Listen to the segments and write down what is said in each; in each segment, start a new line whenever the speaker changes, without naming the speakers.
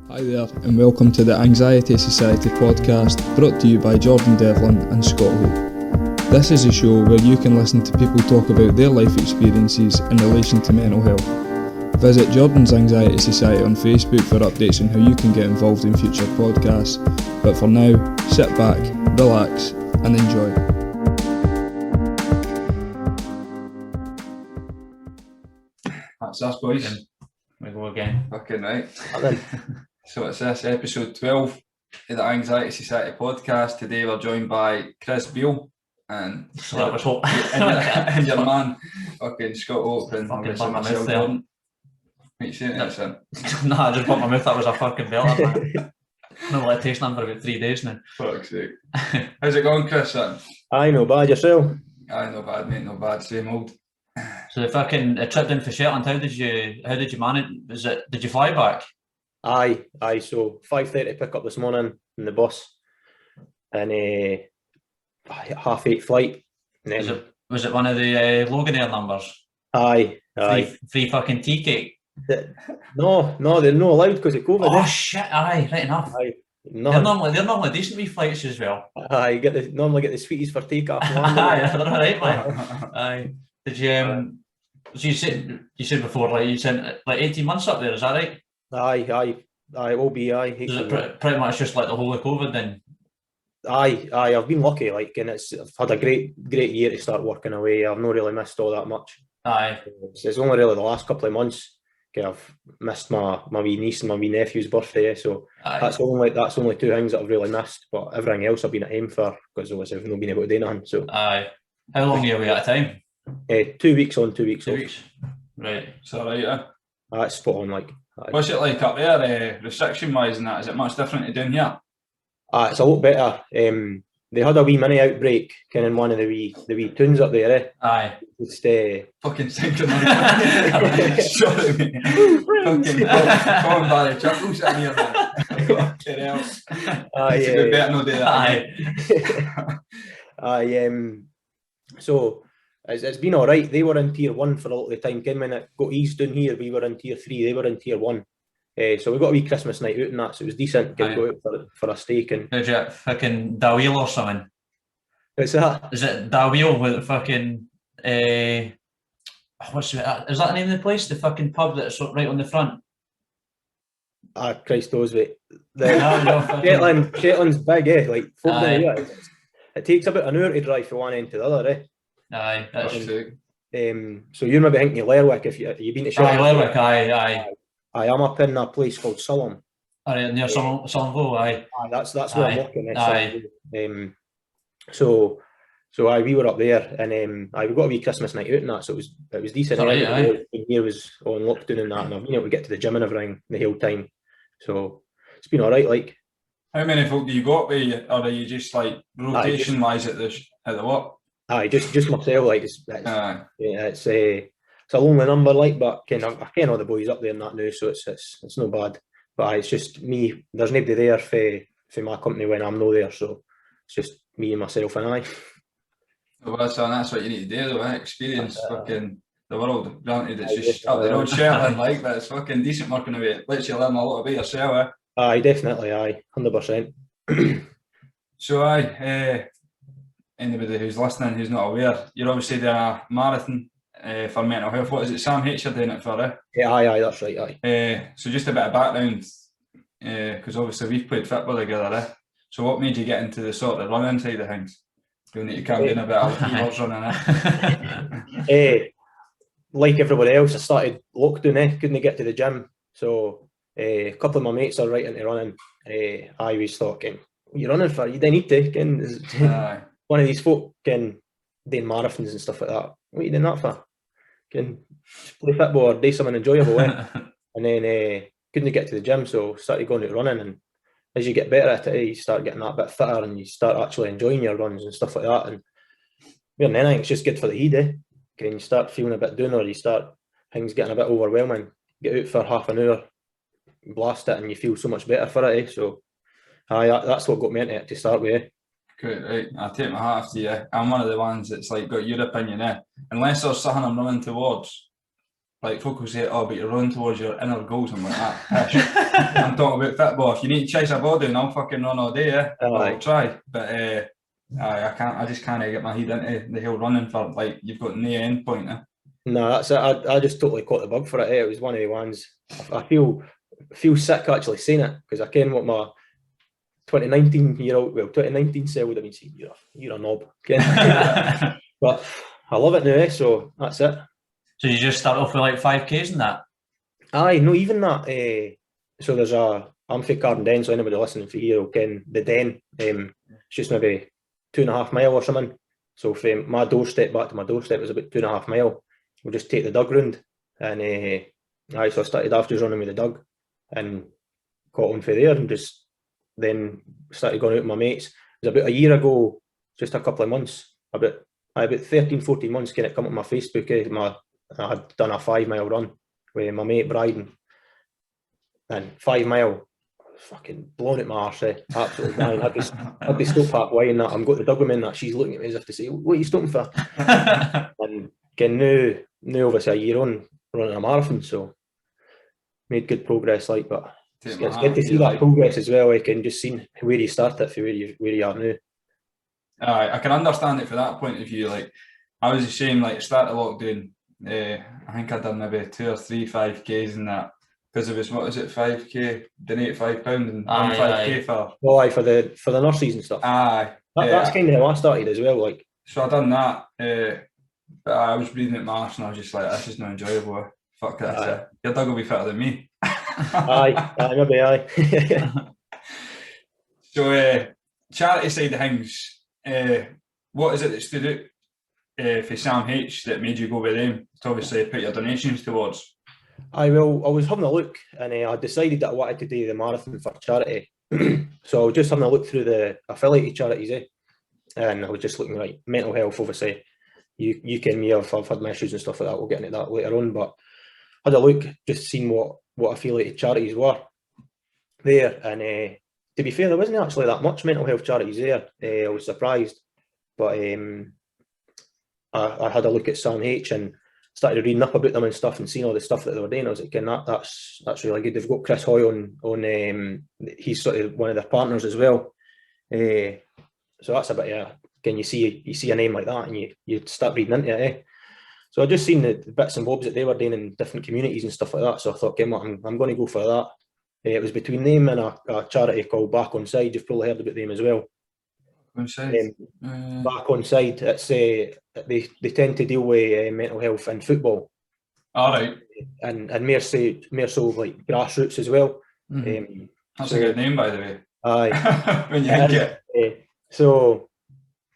Hi there, and welcome to the Anxiety Society podcast, brought to you by Jordan Devlin and Scott Hope. This is a show where you can listen to people talk about their life experiences in relation to mental health. Visit Jordan's Anxiety Society on Facebook for updates on how you can get involved in future podcasts. But for now, sit back, relax, and enjoy.
That's us, boys.
We go again.
Fucking right. So it's this episode 12 of the Anxiety Society podcast. Today we're joined by Chris Beall and
So that was hope.
and your man, fucking Scott Hope and
Fucking
obviously
bump my
myself,
mouth there.
Jordan. What you saying there, son?
No, I just bumped my mouth. That was a fucking belter, man. No lactation for about 3 days now.
Fuck's sake. How's it going, Chris, son?
Aye, no bad yourself.
Aye, not bad, mate, not bad. Same old.
So the fucking trip down for Shetland, how did you manage? Did you fly back?
Aye. So 5:30 pick up this morning in the bus, and 8:30 flight. And then,
Was it one of the Loganair numbers?
aye.
Free fucking tea cake.
No, they're not allowed because of COVID.
Oh shit! Aye, right enough.
Aye.
They're
No,
normally decent wee flights as well.
aye. Normally get the sweeties for takeoff.
Aye, they're all right, man. Aye. Did you so you said before, like you said, like 18 months up there, is that right?
Aye. It will be. Aye.
Is it pretty much just like the whole of COVID then?
Aye. I've been lucky, like, and I've had a great year to start working away. I've not really missed all that much.
Aye.
It's only really the last couple of months. Okay, I've missed my wee niece and my wee nephew's birthday, so
Aye.
that's only 2 things that I've really missed. But everything else I've been at home for because obviously I've not been able to do nothing. So
Aye. How long are you away at a time?
2 weeks on, 2 weeks
2
off.
weeks. Right.
It's alright, eh?
That's spot on. Like,
What's it like up there, restriction-wise and that? Is it much different to down here?
it's a lot better. They had a wee mini outbreak kind of in one of the wee tunes up there.
Aye.
Just
Fucking synchronised. Sorry, mate. Fucking Colin Barry chuckles in here, man. Fucking hell. We better not do that.
Aye.
So it's been all right. They were in tier 1 for a lot of the time. Ken, when it got eased down here, we were in tier 3. They were in tier 1. So we got a wee Christmas night out and that, so it was decent. Can go out for a steak and.
Did you fucking Beall or something?
What's that?
Is it Beall with fucking what's it? Is that the name of the place? The fucking pub that's right on the front.
Christ knows it.
No, fucking-
Shetland's big, Like folk
Aye.
know it takes about an hour to drive from one end to the other,
Aye, that's
Fuck's sake.
So you're maybe thinking of Lerwick if you've been to Shetland.
Lerwick, aye.
I'm up in a place called Sullom.
Aye, near Songvo, aye.
That's where I'm working.
Aye.
So we were up there, and we got a wee Christmas night out and that, so it was decent.
Alright, aye.
The year was on lockdown and that, and I've been able to get to the gym and everything the whole time. So it's been all right. Like,
How many folk do you got with you, or are you just like rotation wise at the what?
just myself. Like, it's a lonely number, like, but I ken all the boys up there and that now, so it's no bad. But it's just me. There's nobody there for my company when I'm not there, so it's just me and myself and I.
Well, son, that's what you need to do, though, eh? Experience fucking the world. Granted, it's
Aye,
just up the road, Shetland, like, but it's fucking decent working away. Lets you learn a lot about yourself, eh?
Aye, definitely, 100%.
So, anybody who's listening who's not aware, you're obviously doing a marathon for mental health. What is it, Sam H you're doing it for, eh?
Yeah, aye, that's right, aye.
So just a bit of background, because obviously we've played football together, eh? So what made you get into the sort of running side of things? You'll need to calm down a bit, I'll keep running, eh?
Like everybody else, I started lockdown, couldn't get to the gym. So a couple of my mates are right into running. I was thought, what are you running for? You don't need to.
Aye.
One of these folk doing marathons and stuff like that. What are you doing that for? Play football or do something enjoyable. And then couldn't get to the gym, so started going out running. And as you get better at it, you start getting that bit fitter and you start actually enjoying your runs and stuff like that. And more than anything, it's just good for the head, eh? And you start feeling a bit down, or you start things getting a bit overwhelming. Get out for half an hour, blast it, and you feel so much better for it, eh? So that's what got me into it to start with, eh?
Good, right. I'll take my hat off to you. I'm one of the ones that's like got your opinion, eh? Unless there's something I'm running towards, like folk will say, oh, but you're running towards your inner goals. I'm like, I'm talking about football. If you need to chase a ball down, I'll fucking run all day, yeah. I'll try. But I just can't get my head into the whole running for, like, you've got no end point.
No, that's it. I just totally caught the bug for it. It was one of the ones. I feel sick actually saying it, because I ken what my 2019 self would have been saying, you're a knob. But I love it now, so that's it.
So you just start off with like 5Ks and that?
Aye, no, even that. So there's I'm from Carden Den, so anybody listening for here will ken the Den. It's just maybe 2.5 miles or something. So from my doorstep back to my doorstep was about 2.5 miles. We'll just take the dug round. And so I started off just running with the dug and caught on for there, and just then started going out with my mates. It was about a year ago, just a couple of months, about 13, 14 months, can it come up on my Facebook, I had done a 5 mile run with my mate Bryden, and 5 mile, fucking blown at my arse, absolutely dying. I'd be stopped halfway and that. I'm got the dug woman that she's looking at me as if to say, what are you stopping for? And again, now obviously a year on running a marathon, so made good progress, like, but it's good to see that progress as well. I can just see where you started for where you are now.
I can understand it from that point of view. Like, I was ashamed, like, start of lockdown, I think I done maybe 2 or 3 5Ks and that, because it was, what was it, 5K, donate £5 and 5K for...
Oh, aye, for the nurses and stuff.
Aye.
That's kind of how I started as well, like.
So I done that, but I was breathing at my arse and I was just like, this is not enjoyable. Fuck this. Your dog will be fitter than me.
Aye, maybe aye.
So, charity side of things, what is it that stood out for Sam H that made you go with them to obviously put your donations towards?
I was having a look, and I decided that I wanted to do the marathon for charity. So I was just having a look through the affiliated charities, and I was just looking like mental health. Obviously, you can I've had my issues and stuff like that. We'll get into that later on, but I had a look, just seeing what affiliated charities were there, and to be fair, there wasn't actually that much mental health charities there. I was surprised, but I had a look at Sam H and started reading up about them and stuff, and seeing all the stuff that they were doing. I was like, that's really good. They've got Chris Hoy on he's sort of one of their partners as well. So that's a bit, can you see a name like that and you start reading into it, So I just seen the bits and bobs that they were doing in different communities and stuff like that. So I thought, I'm going to go for that. It was between them and a charity called Back On Side. You've probably heard about them as well. Back On Side. It's they tend to deal with mental health in football.
All right.
And more so like grassroots as well.
Mm-hmm. That's a good name, by the way.
Aye.
When you get
so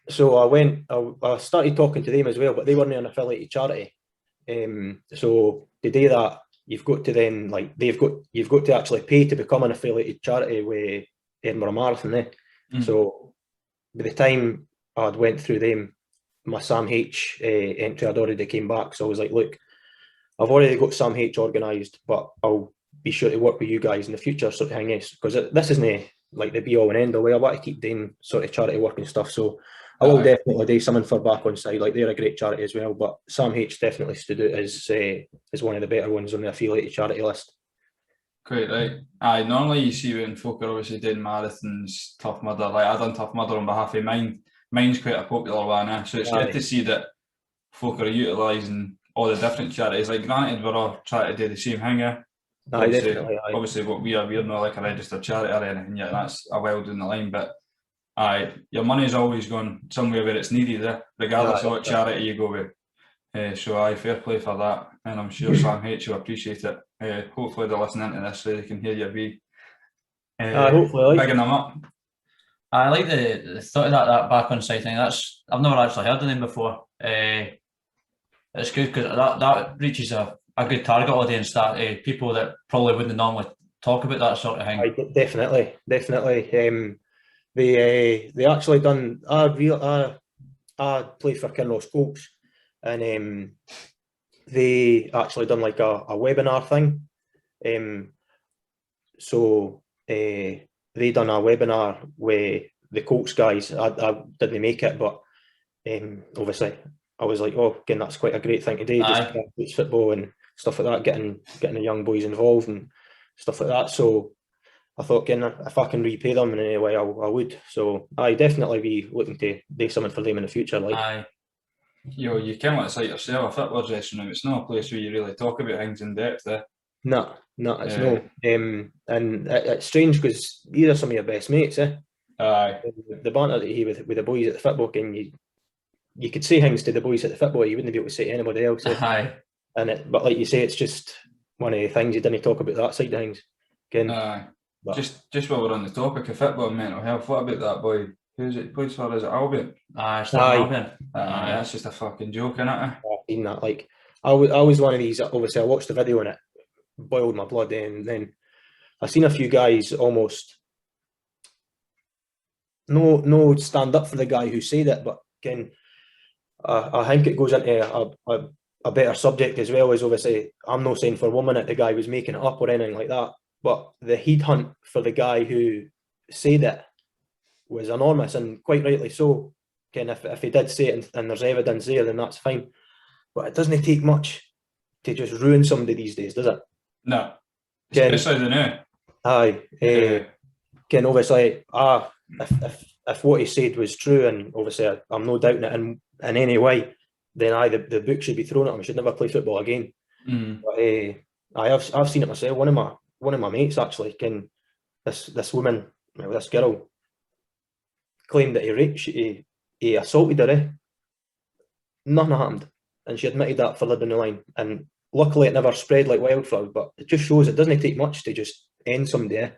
I started talking to them as well, but they weren't an affiliated charity. So to do that, you've got to then you've got to actually pay to become an affiliated charity with Edinburgh Marathon. Mm-hmm. So by the time I'd went through them, my Sam H entry had already came back. So I was like, look, I've already got Sam H organised, but I'll be sure to work with you guys in the future, sort of thing. Because this isn't like the be all and end all way. I want to keep doing sort of charity work and stuff. So I will definitely do something for Back On Side. Like, they're a great charity as well. But Sam H definitely stood out as one of the better ones on the affiliated charity list.
Great, right. Aye, normally you see when folk are obviously doing marathons, Tough Mudder. Like, I done Tough Mudder on behalf of mine. Mine's quite a popular one, so it's good to see that folk are utilising all the different charities. Like, granted, we're all trying to do the same thing. Obviously, what we're not like a registered charity or anything yet. That's a while down the line, but your money's always going somewhere where it's needed, regardless of what charity you go with. So fair play for that, and I'm sure Sam H will appreciate it. Hopefully they're listening to this so they can hear your be
hopefully
bigging them up.
I like the thought of that Back On Side thing. I've never actually heard of them before. It's good because that reaches a good target audience, that people that probably wouldn't normally talk about that sort of thing.
Definitely. They actually done. I played for Kinross Colts, and they actually done like a webinar thing. So they done a webinar with the Colts guys. I didn't make it, but obviously I was like, oh, again, that's quite a great thing to do. Just football, and stuff like that, getting the young boys involved and stuff like that. So I thought, again, if I can repay them in any way, I would. So I definitely be looking to do something for them in the future. Like,
aye.
You can let us like yourself, a football dressing room, it's not a place where you really talk about things in depth.
no, it's no. And it's strange because these are some of your best mates, eh?
Aye.
The banter that you have with the boys at the football, and you could say things to the boys at the football you wouldn't be able to say to anybody else. Eh?
Aye.
But like you say, it's just one of the things you didn't talk about that side of things. Again,
Aye. Just while we're on the topic of football and mental health, what about that boy? Who's it plays for? Is it Albion?
Aye, Albion.
Aye, that's just a fucking joke, innit?
I've seen that. Like, I was one of these. Obviously, I watched the video and it boiled my blood. And then I seen a few guys almost no stand up for the guy who said it. But again, I think it goes into a better subject as well. As obviously, I'm not saying for 1 minute the guy was making it up or anything like that. But the heat hunt for the guy who said it was enormous, and quite rightly so. Again, if he did say it and there's evidence there, then that's fine. But it doesn't take much to just ruin somebody these days, does it?
No. Especially the new.
Aye. Again, obviously, if what he said was true, and obviously I'm no doubting it in any way, then the book should be thrown at him. He should never play football again. But I've seen it myself. One of my mates actually, this woman, this girl, claimed that he assaulted her. Eh? Nothing happened, and she admitted that further down the line. And luckily, it never spread like wildfire. But it just shows it doesn't take much to just end somebody.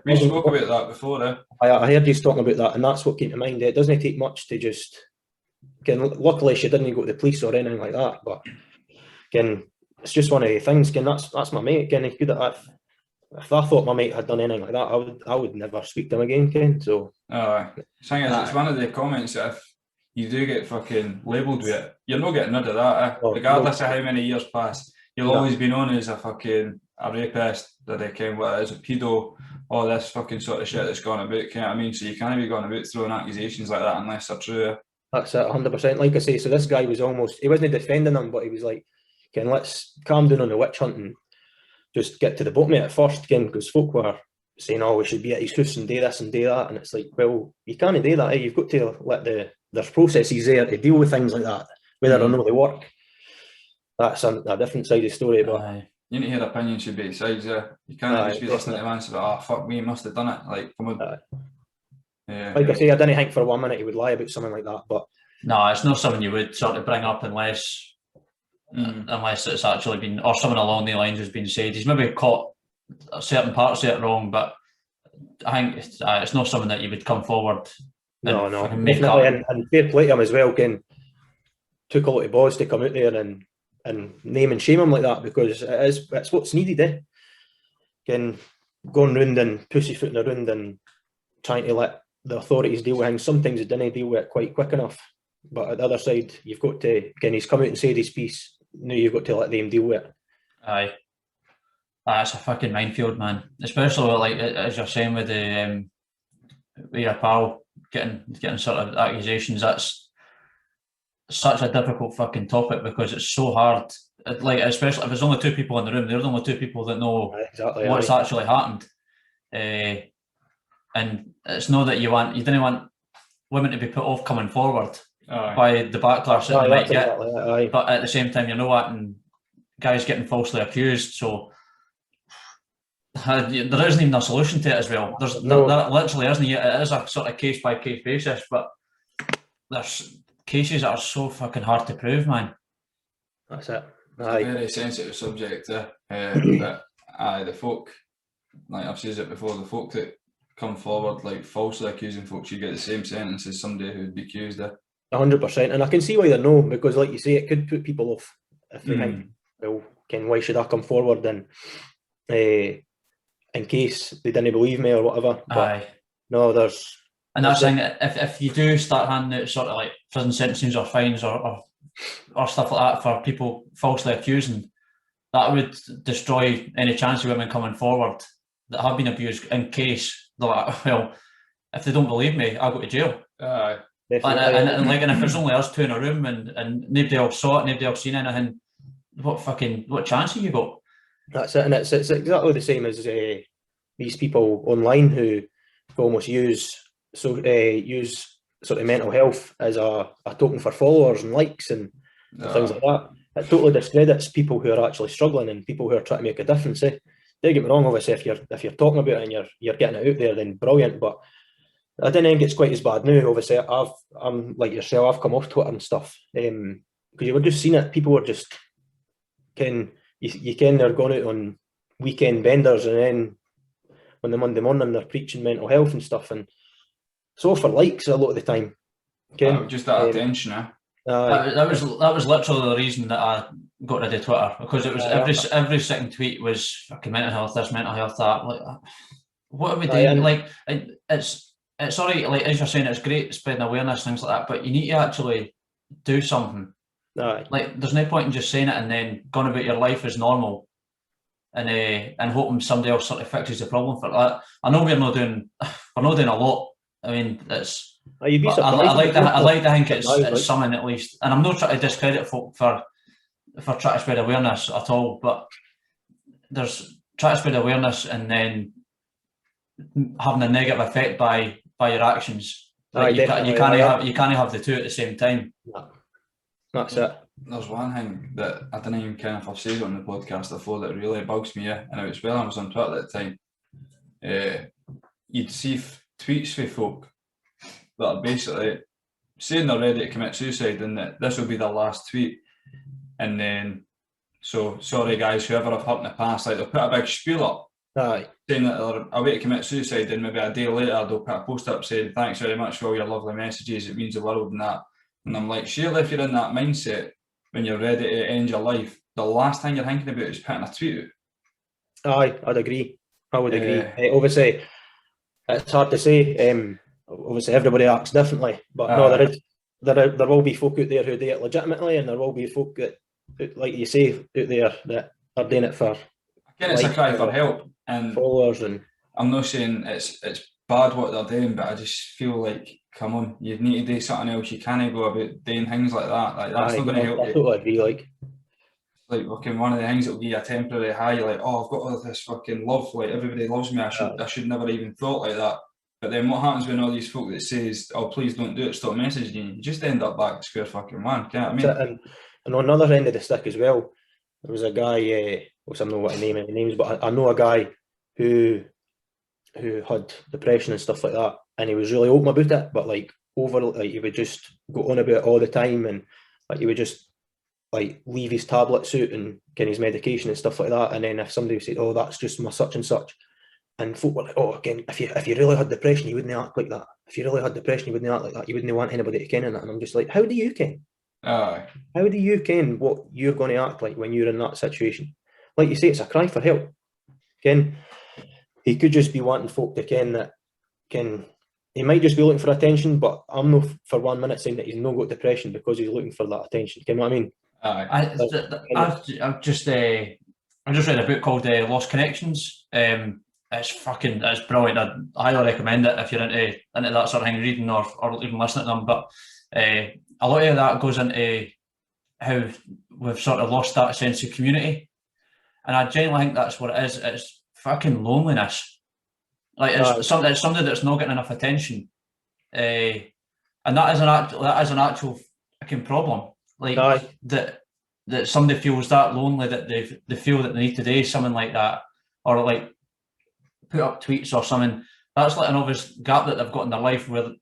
We spoke about that before.
I heard you talking about that, and that's what came to mind. It doesn't take much to just. Again, luckily, she didn't go to the police or anything like that. But again, it's just one of the things. Again, that's my mate. Again, he could have. If I thought my mate had done anything like that, I would never speak to him again, Ken. So,
thing is, it's one of the comments that if you do get fucking labelled with it, you're not getting rid of that. Regardless of how many years pass, you'll always be known as a rapist, what is it, pedo, all this fucking sort of shit that's gone about. You know what I mean? So you can't be going about throwing accusations like that unless they're true.
That's it, 100%. Like I say, so this guy was he wasn't defending them, but he was like, "Ken, let's calm down on the witch hunt and just get to the bottom of it first, again, because folk were saying, oh, we should be at his house and do this and do that. And it's like, well, you can't do that. Eh? You've got to let there's processes there to deal with things like that, whether or not they work. That's a different side of the story. But
you need to hear opinions from both sides. You can't just be listening to man and say, oh, fuck me, he must have done it. Like, come on.
Like I say, I didn't think for 1 minute he would lie about something like that. But
no, it's not something you would sort of bring up unless it's actually been, or something along the lines has been said. He's maybe caught certain parts of it wrong, but I think it's not something that you would come forward.
No, definitely. And fair play to him as well. Again, took a lot of balls to come out there and name and shame him like that, because it's what's needed. Eh? Again, going round and pussyfooting around and trying to let the authorities deal with things. Sometimes they didn't deal with it quite quick enough. But at the other side, you've got to, again, he's come out and said his piece. Now you've got to let them deal with it.
Aye. It's a fucking minefield, man. Especially like as you're saying with the with your pal getting sort of accusations. That's such a difficult fucking topic because it's so hard. Like, especially if there's only two people in the room, they're the only two people that know what's actually happened. And it's not that you didn't want women to be put off coming forward by the backlash that they might get. But at the same time, you're not wanting guys getting falsely accused. So there isn't even a solution to it as well. There literally isn't. It is a sort of case by case basis, but there's cases that are so fucking hard to prove, man.
That's it.
It's a very sensitive subject, but the folk, like I've said it before, the folk that come forward like falsely accusing folks, you get the same sentence as somebody who'd be accused of. 100%,
and I can see why they know, because like you say, it could put people off if they think, well, Ken, why should I come forward and in case they didn't believe me or whatever. But no, there's.
And that's the thing, if you do start handing out sort of like prison sentences or fines or stuff like that for people falsely accusing, that would destroy any chance of women coming forward that have been abused, in case they're like, well, if they don't believe me, I'll go to jail. And if there's only us two in a room and nobody else saw it, nobody else seen anything, what chance have you got?
That's it, and it's exactly the same as these people online who almost use sort of mental health as a token for followers and likes and things like that. It totally discredits people who are actually struggling and people who are trying to make a difference. Don't get me wrong, obviously, if you're talking about it and you're getting it out there, then brilliant. But I don't think it's quite as bad now. Obviously, I'm like yourself. I've come off Twitter and stuff because you were just seeing it. People were just they're going out on weekend benders, and then on the Monday morning they're preaching mental health and stuff, and it's all for likes a lot of the time.
Just that attention, eh?
That was literally the reason that I got rid of Twitter, because it was every second tweet was fucking mental health this, mental health that. Like, what are we doing? Like, it's alright, like as you're saying, it's great spreading awareness, things like that, but you need to actually do something. Like, there's no point in just saying it and then going about your life as normal and hoping somebody else sort of fixes the problem for that. I know we're not doing a lot. I mean, it's.
You'd be surprised.
I like to think it's something at least, and I'm not trying to discredit folk for trying to spread awareness at all. But there's trying to spread awareness and then having a negative effect by your actions. Like, you can't have the two at the same time.
No. That's it.
There's one thing that I didn't even kind of have said on the podcast before that really bugs me, and it was when I was on Twitter at the time. You'd see tweets from folk that are basically saying they're ready to commit suicide and that this will be their last tweet, and then so sorry guys, whoever I've hurt in the past, like they'll put a big spiel up saying that they're away to commit suicide, and maybe a day later they'll put a post up saying thanks very much for all your lovely messages, it means the world and that. And I'm like, surely if you're in that mindset when you're ready to end your life, the last thing you're thinking about is putting a tweet
out. I'd agree. I would agree. Obviously, it's hard to say. Obviously, everybody acts differently, but no, there will be folk out there who do it legitimately, and there will be folk that, like you say, out there that are doing it for.
Again, it's a cry for help and
followers, and
I'm not saying it's bad what they're doing, but I just feel like, come on, you need to do something else. You can't go about doing things like that. Like, that's not going to help you.
I totally agree.
Like fucking one of the things that will give you a temporary high. You're like, oh, I've got all this fucking love. Like, everybody loves me. I should never even thought like that. But then what happens when all these folk that says, oh, please don't do it, stop messaging you? You just end up back to square fucking one. You know what I mean?
And on the other end of the stick as well, there was a guy, which I don't know what name any names, but I know a guy who had depression and stuff like that, and he was really open about it, but like he would just go on about it all the time, and like he would just like leave his tablets out and get his medication and stuff like that, and then if somebody said, oh, that's just my such and such, and folk were like, oh, again, if you really had depression, you wouldn't act like that. If you really had depression, you wouldn't act like that. You wouldn't want anybody to ken in it. And I'm just like, how do you ken? How do you ken what you're going to act like when you're in that situation? Like you say, it's a cry for help. Ken, he could just be wanting folk to ken that he might just be looking for attention, but I'm not for 1 minute saying that he's not got depression because he's looking for that attention. You know what I mean?
I've just read a book called Lost Connections. It's brilliant. I highly recommend it if you're into that sort of thing, reading or even listening to them. But a lot of that goes into how we've sort of lost that sense of community, and I genuinely think that's what it is. It's fucking loneliness. Like it's something that's not getting enough attention, and that is an actual fucking problem. Like that somebody feels that lonely that they feel that they need to do something like that, or like put up tweets or something. That's like an obvious gap that they've got in their life where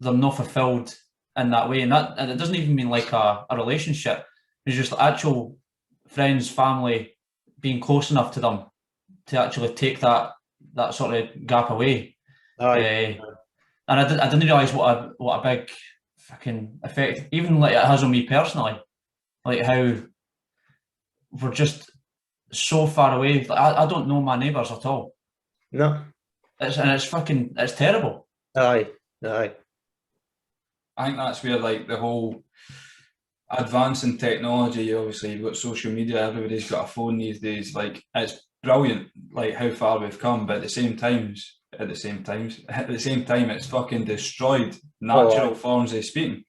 they're not fulfilled in that way, and it doesn't even mean like a relationship. It's just actual friends, family being close enough to them to actually take that sort of gap away. And I didn't realise what a big fucking effect even like it has on me personally. Like how we're just so far away. Like, I don't know my neighbours at all.
No.
It's terrible.
Aye.
I think that's where like the whole advance in technology, obviously you've got social media, everybody's got a phone these days, like it's brilliant like how far we've come, but at the same time it's fucking destroyed natural forms of speaking.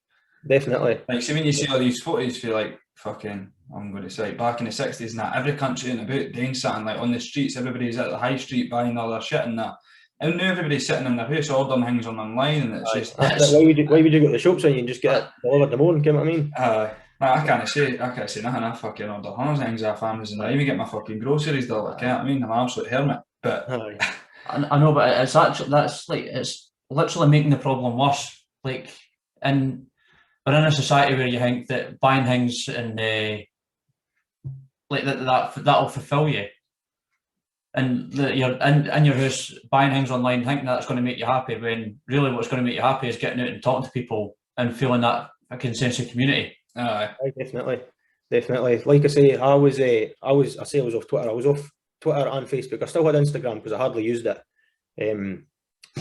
Definitely.
Like see when you see all these footage for like fucking, I'm going to say, back in the 60s and that, every country and about doing something like on the streets, everybody's at the high street buying all their shit and that. And now everybody's sitting in their house ordering things online, and it's just...
why would you go to the shops when you can just get it delivered the morning, you know what I mean?
I can't say nothing. I fucking order hundreds of things off Amazon. I even get my fucking groceries delivered, you know what I mean? I'm an absolute hermit. But
I know, but it's actually, it's literally making the problem worse. Like, we're in a society where you think that buying things and like that'll fulfill you, and you're in your house buying things online thinking that's going to make you happy, when really what's going to make you happy is getting out and talking to people and feeling that fucking sense of community.
Definitely. Like I say, I was off Twitter. I was off Twitter and Facebook. I still had Instagram because I hardly used it.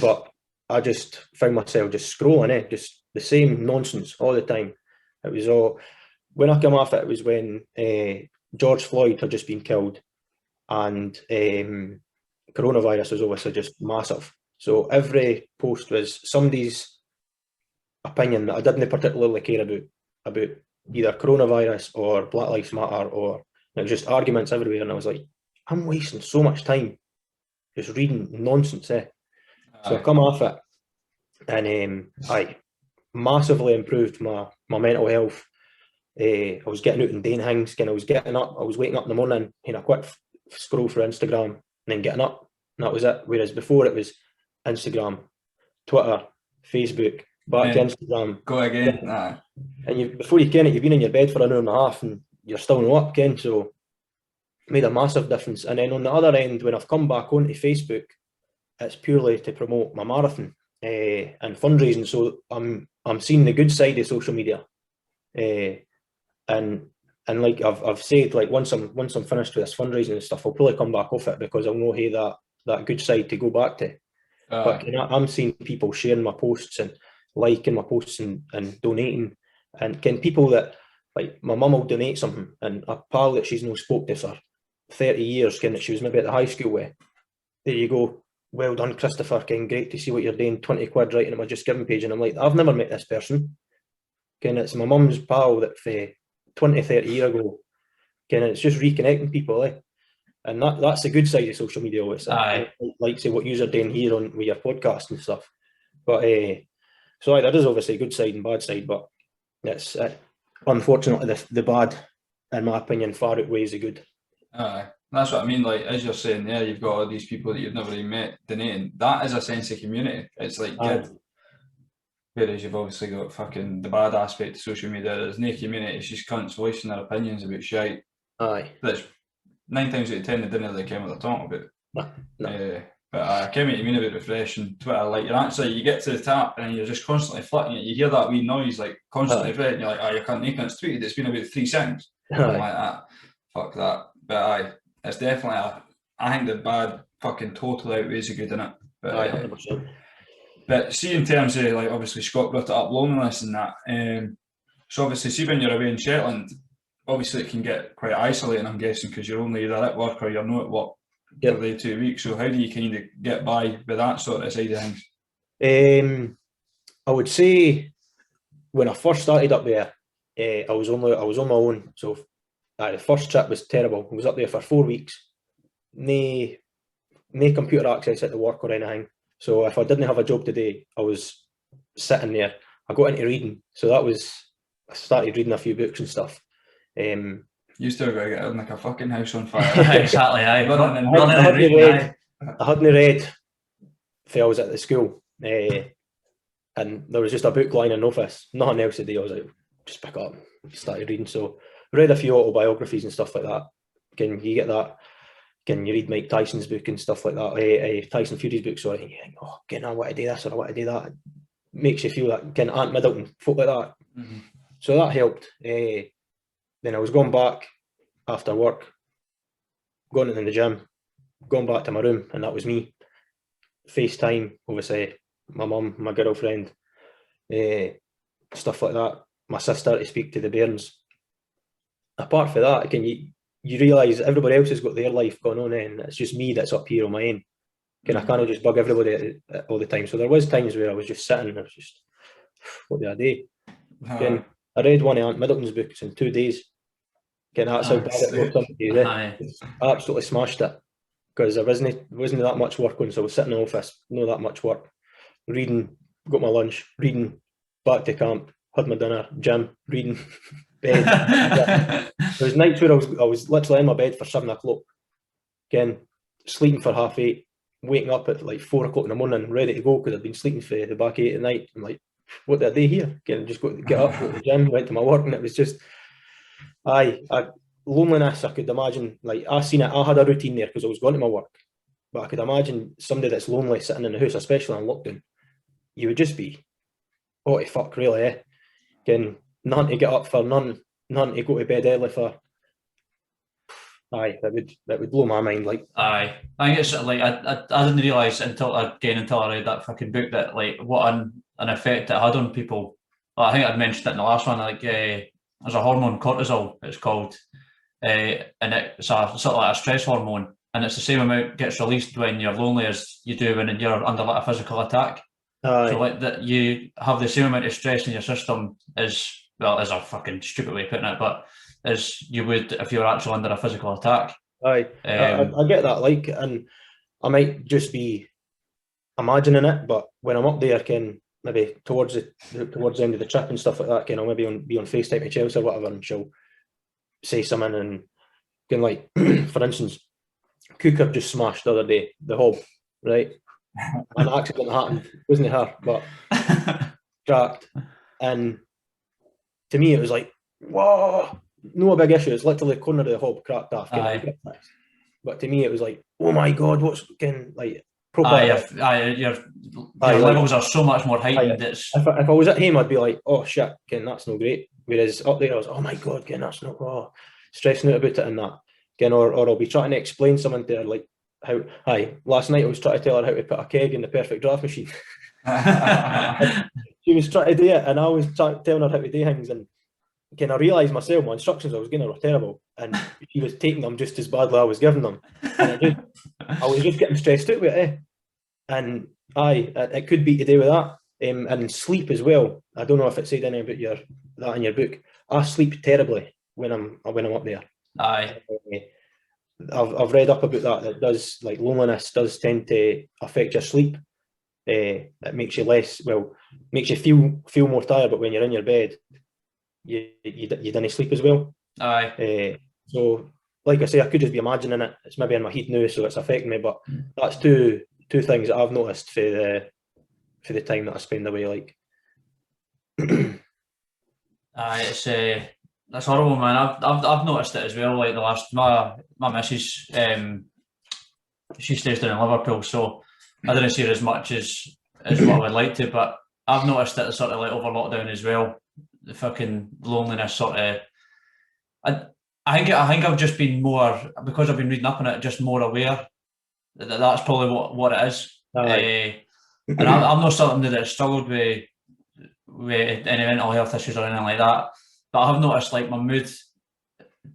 But I just found myself just scrolling, just the same nonsense all the time. It was all, when I came off it, it was when George Floyd had just been killed, and coronavirus was obviously just massive. So every post was somebody's opinion that I didn't particularly care about either coronavirus or Black Lives Matter, or it was just arguments everywhere. And I was like, I'm wasting so much time just reading nonsense. So I come off it, and I massively improved my mental health. I was getting out and doing things. I was getting up, I was waking up in the morning, a quick scroll through Instagram, and then getting up, and that was it. Whereas before it was Instagram, Twitter, Facebook, back to Instagram,
go again.
And before you can it, you've been in your bed for an hour and a half, and you're still not up, Ken. So it made a massive difference. And then on the other end, when I've come back onto Facebook, it's purely to promote my marathon and fundraising. So I'm seeing the good side of social media, and like I've said, like once I'm finished with this fundraising and stuff, I'll probably come back off it because I'll know that good side to go back to. But I'm seeing people sharing my posts and liking my posts and donating, and people that, like, my mum will donate something, and a pal that she's no spoke to for 30 years, that she was maybe at the high school with, there you go, well done Christopher, great to see what you're doing, 20 quid right in my Just Giving page. And I'm like, I've never met this person, it's my mum's pal that 20-30 years ago, it's just reconnecting people, and that's the good side of social media. Like say what you're doing here on with your podcast and stuff, but so there is obviously a good side and bad side, but it's unfortunately the bad, in my opinion, far outweighs the good.
That's what I mean. Like, as you're saying there, you've got all these people that you've never even met donating. That is a sense of community. It's like good. Whereas you've obviously got fucking the bad aspect of social media. There's no community. It's just cunts voicing their opinions about shite. That's 9 times out of 10 they didn't really care what they're talking about.
No.
But I came what you mean about refreshing Twitter. Like, you get to the tap and you're just constantly flicking it. You hear that wee noise, like, constantly and you're like, you can't make it. It's tweeted. It's been about 3 seconds. I'm like, fuck that. But it's definitely I think the bad fucking totally outweighs the good in it. But
100%.
But see, in terms of, like, obviously Scott brought it up, loneliness and that. So obviously, see when you're away in Shetland, obviously it can get quite isolating, I'm guessing, because you're only either at work or you're not at work for the 2 weeks. So how do you kind of get by with that sort of side of things?
I would say when I first started up there, I was on my own. So the first trip was terrible. I was up there for 4 weeks. No computer access at the work or anything. So if I didn't have a job today, I was sitting there. I got into reading. So I started reading a few books and stuff.
You still got to get like a fucking house on fire.
Exactly,
I hadn't read till I was at the school. And there was just a book lying in the office. Nothing else to do. I was like, just pick it up. Started reading. So I read a few autobiographies and stuff like that. Can you get that? Can you read Mike Tyson's book and stuff like that? Tyson Fury's book, sorry. And you think, I want to do this or I want to do that. It makes you feel that Ant Middleton, folk like that.
Mm-hmm.
So that helped. Then I was going back after work, going in the gym, going back to my room, and that was me. FaceTime, obviously, my mum, my girlfriend, stuff like that. My sister to speak to the bairns. Apart from that, you realise everybody else has got their life going on, and it's just me that's up here on my own. I can't just bug everybody all the time. So there was times where I was just sitting and I was just, what do I do? I read one of Ant Middleton's books in 2 days. That's how bad it was. Some days, absolutely smashed it because there wasn't that much work on. So I was sitting in the office, not that much work, reading, got my lunch, reading, back to camp, had my dinner, gym, reading, bed. There was nights where I was literally in my bed for 7 o'clock, again, sleeping for 8:30, waking up at like 4 o'clock in the morning, ready to go because I'd been sleeping for the back 8 at night. I'm like, what did I do here? Again, just got to get up, go to the gym, went to my work, and it was just, loneliness. I could imagine, like, I seen it. I had a routine there because I was going to my work, but I could imagine somebody that's lonely sitting in the house, especially on lockdown. You would just be, oh, fuck, really, eh? Again, none to get up for, none to go to bed early for. That would blow my mind. Like,
I think it's like I didn't realise until I read that fucking book that like what an effect it had on people. Well, I think I'd mentioned it in the last one. Like, there's a hormone, cortisol, it's called, and it's a sort of like a stress hormone, and it's the same amount gets released when you're lonely as you do when you're under like a physical attack. So like that, you have the same amount of stress in your system as a fucking stupid way of putting it, but as you would if you were actually under a physical attack.
I get that, like, and I might just be imagining it, but when I'm up there, maybe towards the end of the trip and stuff like that, I'll maybe be on FaceTime with Chelsea or whatever, and she'll say something and like, for instance, Cooker just smashed the other day, the hob, right? An accident happened, wasn't her, but cracked. And to me, it was like, whoa, no big issue. It's literally the corner of the hob cracked off. But to me, it was like, oh my god, what's like proper?
Your levels are so much more heightened.
If I was at home, I'd be like, oh shit, that's no great. Whereas up there, I was, oh my god, that's not stressing out about it and that. Or I'll be trying to explain something to her, like, how last night I was trying to tell her how to put a keg in the perfect draft machine. She was trying to do it, and I was telling her how to do things, and I realised myself my instructions I was giving her were terrible, and she was taking them just as badly I was giving them, and I was just getting stressed out with it, and it could be to do with that, and sleep as well. I don't know if it said anything about that in your book. I sleep terribly when I'm up there. I've read up about that. It does, like, loneliness does tend to affect your sleep. It makes you makes you feel more tired. But when you're in your bed, you didn't sleep as well. So, like I say, I could just be imagining it. It's maybe in my head now, so it's affecting me. But that's two things that I've noticed for the time that I spend away. Like,
that's horrible, man. I've noticed it as well. Like the last, my missus, she stays down in Liverpool, so I didn't see her as much as what I would like to. But I've noticed it sort of like over lockdown as well. The fucking loneliness sort of. I think I've just been more, because I've been reading up on it, just more aware that that's probably what it is. And I'm not something that struggled with any mental health issues or anything like that. But I have noticed, like, my mood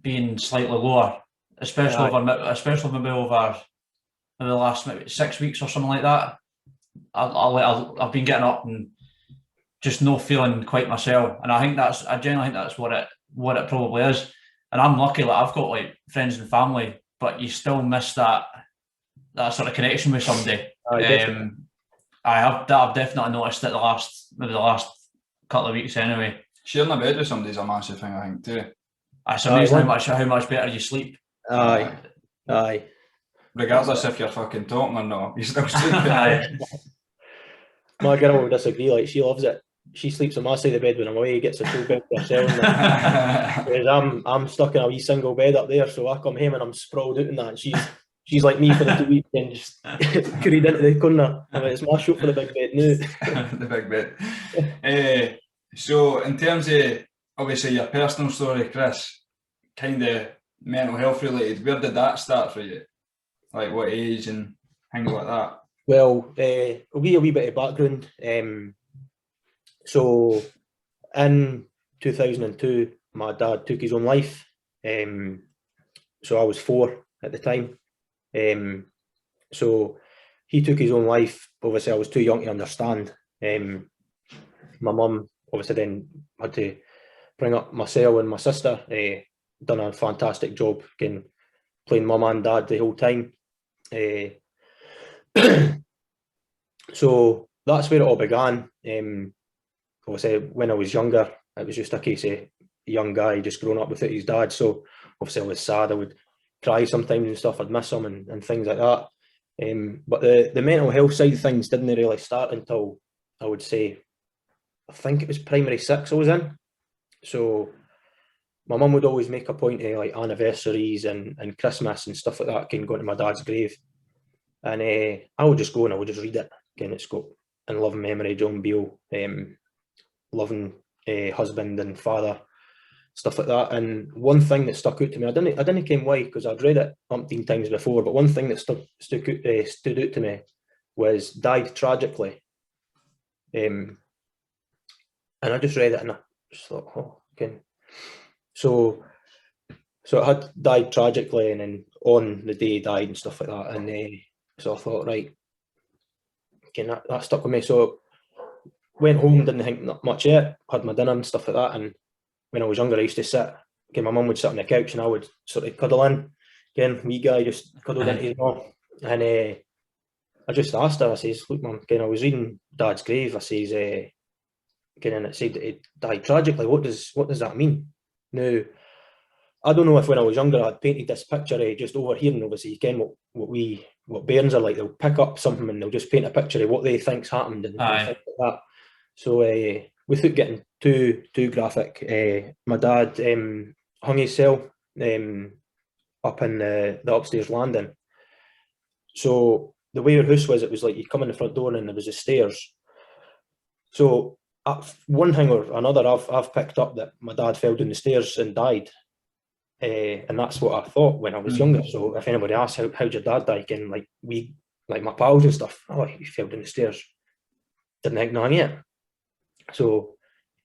being slightly lower, especially maybe over the last maybe 6 weeks or something like that. I've been getting up and just not feeling quite myself, and I generally think that's what it probably is. And I'm lucky, like, I've got like friends and family, but you still miss that sort of connection with somebody. I've definitely noticed it the last couple of weeks anyway.
Sharing a bed with somebody is a massive thing, I think, too.
It's amazing how much better you sleep.
Aye.
Regardless if you're fucking talking or not, you still sleep.
My girl will disagree. Like, she loves it. She sleeps on my side of the bed when I'm away. Gets a full bed to herself. Whereas I'm stuck in a wee single bed up there. So I come home and I'm sprawled out in that. And she's like me for the 2 weeks and just curried into the corner. I mean, it's my show for the big bed now.
The big bed. So, in terms of, obviously, your personal story, Chris, kind of mental health related, where did that start for you? Like, what age and things like that?
Well, a wee bit of background. So, in 2002, my dad took his own life. So I was 4 at the time. So he took his own life. Obviously, I was too young to understand. My mum obviously then had to bring up myself and my sister. done a fantastic job playing mum and dad the whole time. So that's where it all began. Obviously, when I was younger, it was just a case of a young guy just growing up without his dad. So obviously I was sad. I would cry sometimes and stuff. I'd miss him and things like that. But the mental health side of things didn't really start until, I would say, I think it was primary 6 I was in. So my mum would always make a point of like anniversaries and Christmas and stuff like that, going to my dad's grave. And I would just go and I would just read it. It's got in loving memory, John Beall, loving husband and father, stuff like that. And one thing that stuck out to me, I didn't ken why, because I'd read it umpteen times before, but one thing that stood out to me was died tragically. And I just read it and I just thought, oh, okay. So it had died tragically, and then on the day he died and stuff like that. And so I thought, right, okay, that stuck with me. So went home, didn't think much yet, had my dinner and stuff like that. And when I was younger, I used to sit, my mum would sit on the couch and I would sort of cuddle in. Wee guy just cuddled into his mum. And I just asked her, I says, look, mum, I was reading Dad's grave. I says, and it said that he died tragically. What does that mean? Now, I don't know if when I was younger I'd painted this picture of just overhearing. Obviously, you ken what bairns are like. They'll pick up something and they'll just paint a picture of what they think's happened and things like that. So without getting too graphic, my dad hung himself up in the upstairs landing. So the way our house was, it was like you come in the front door and there was the stairs. So one thing or another, I've picked up that my dad fell down the stairs and died. And that's what I thought when I was younger. So if anybody asks how'd your dad die, like my pals and stuff, oh, he fell down the stairs. Didn't think nothing yet. So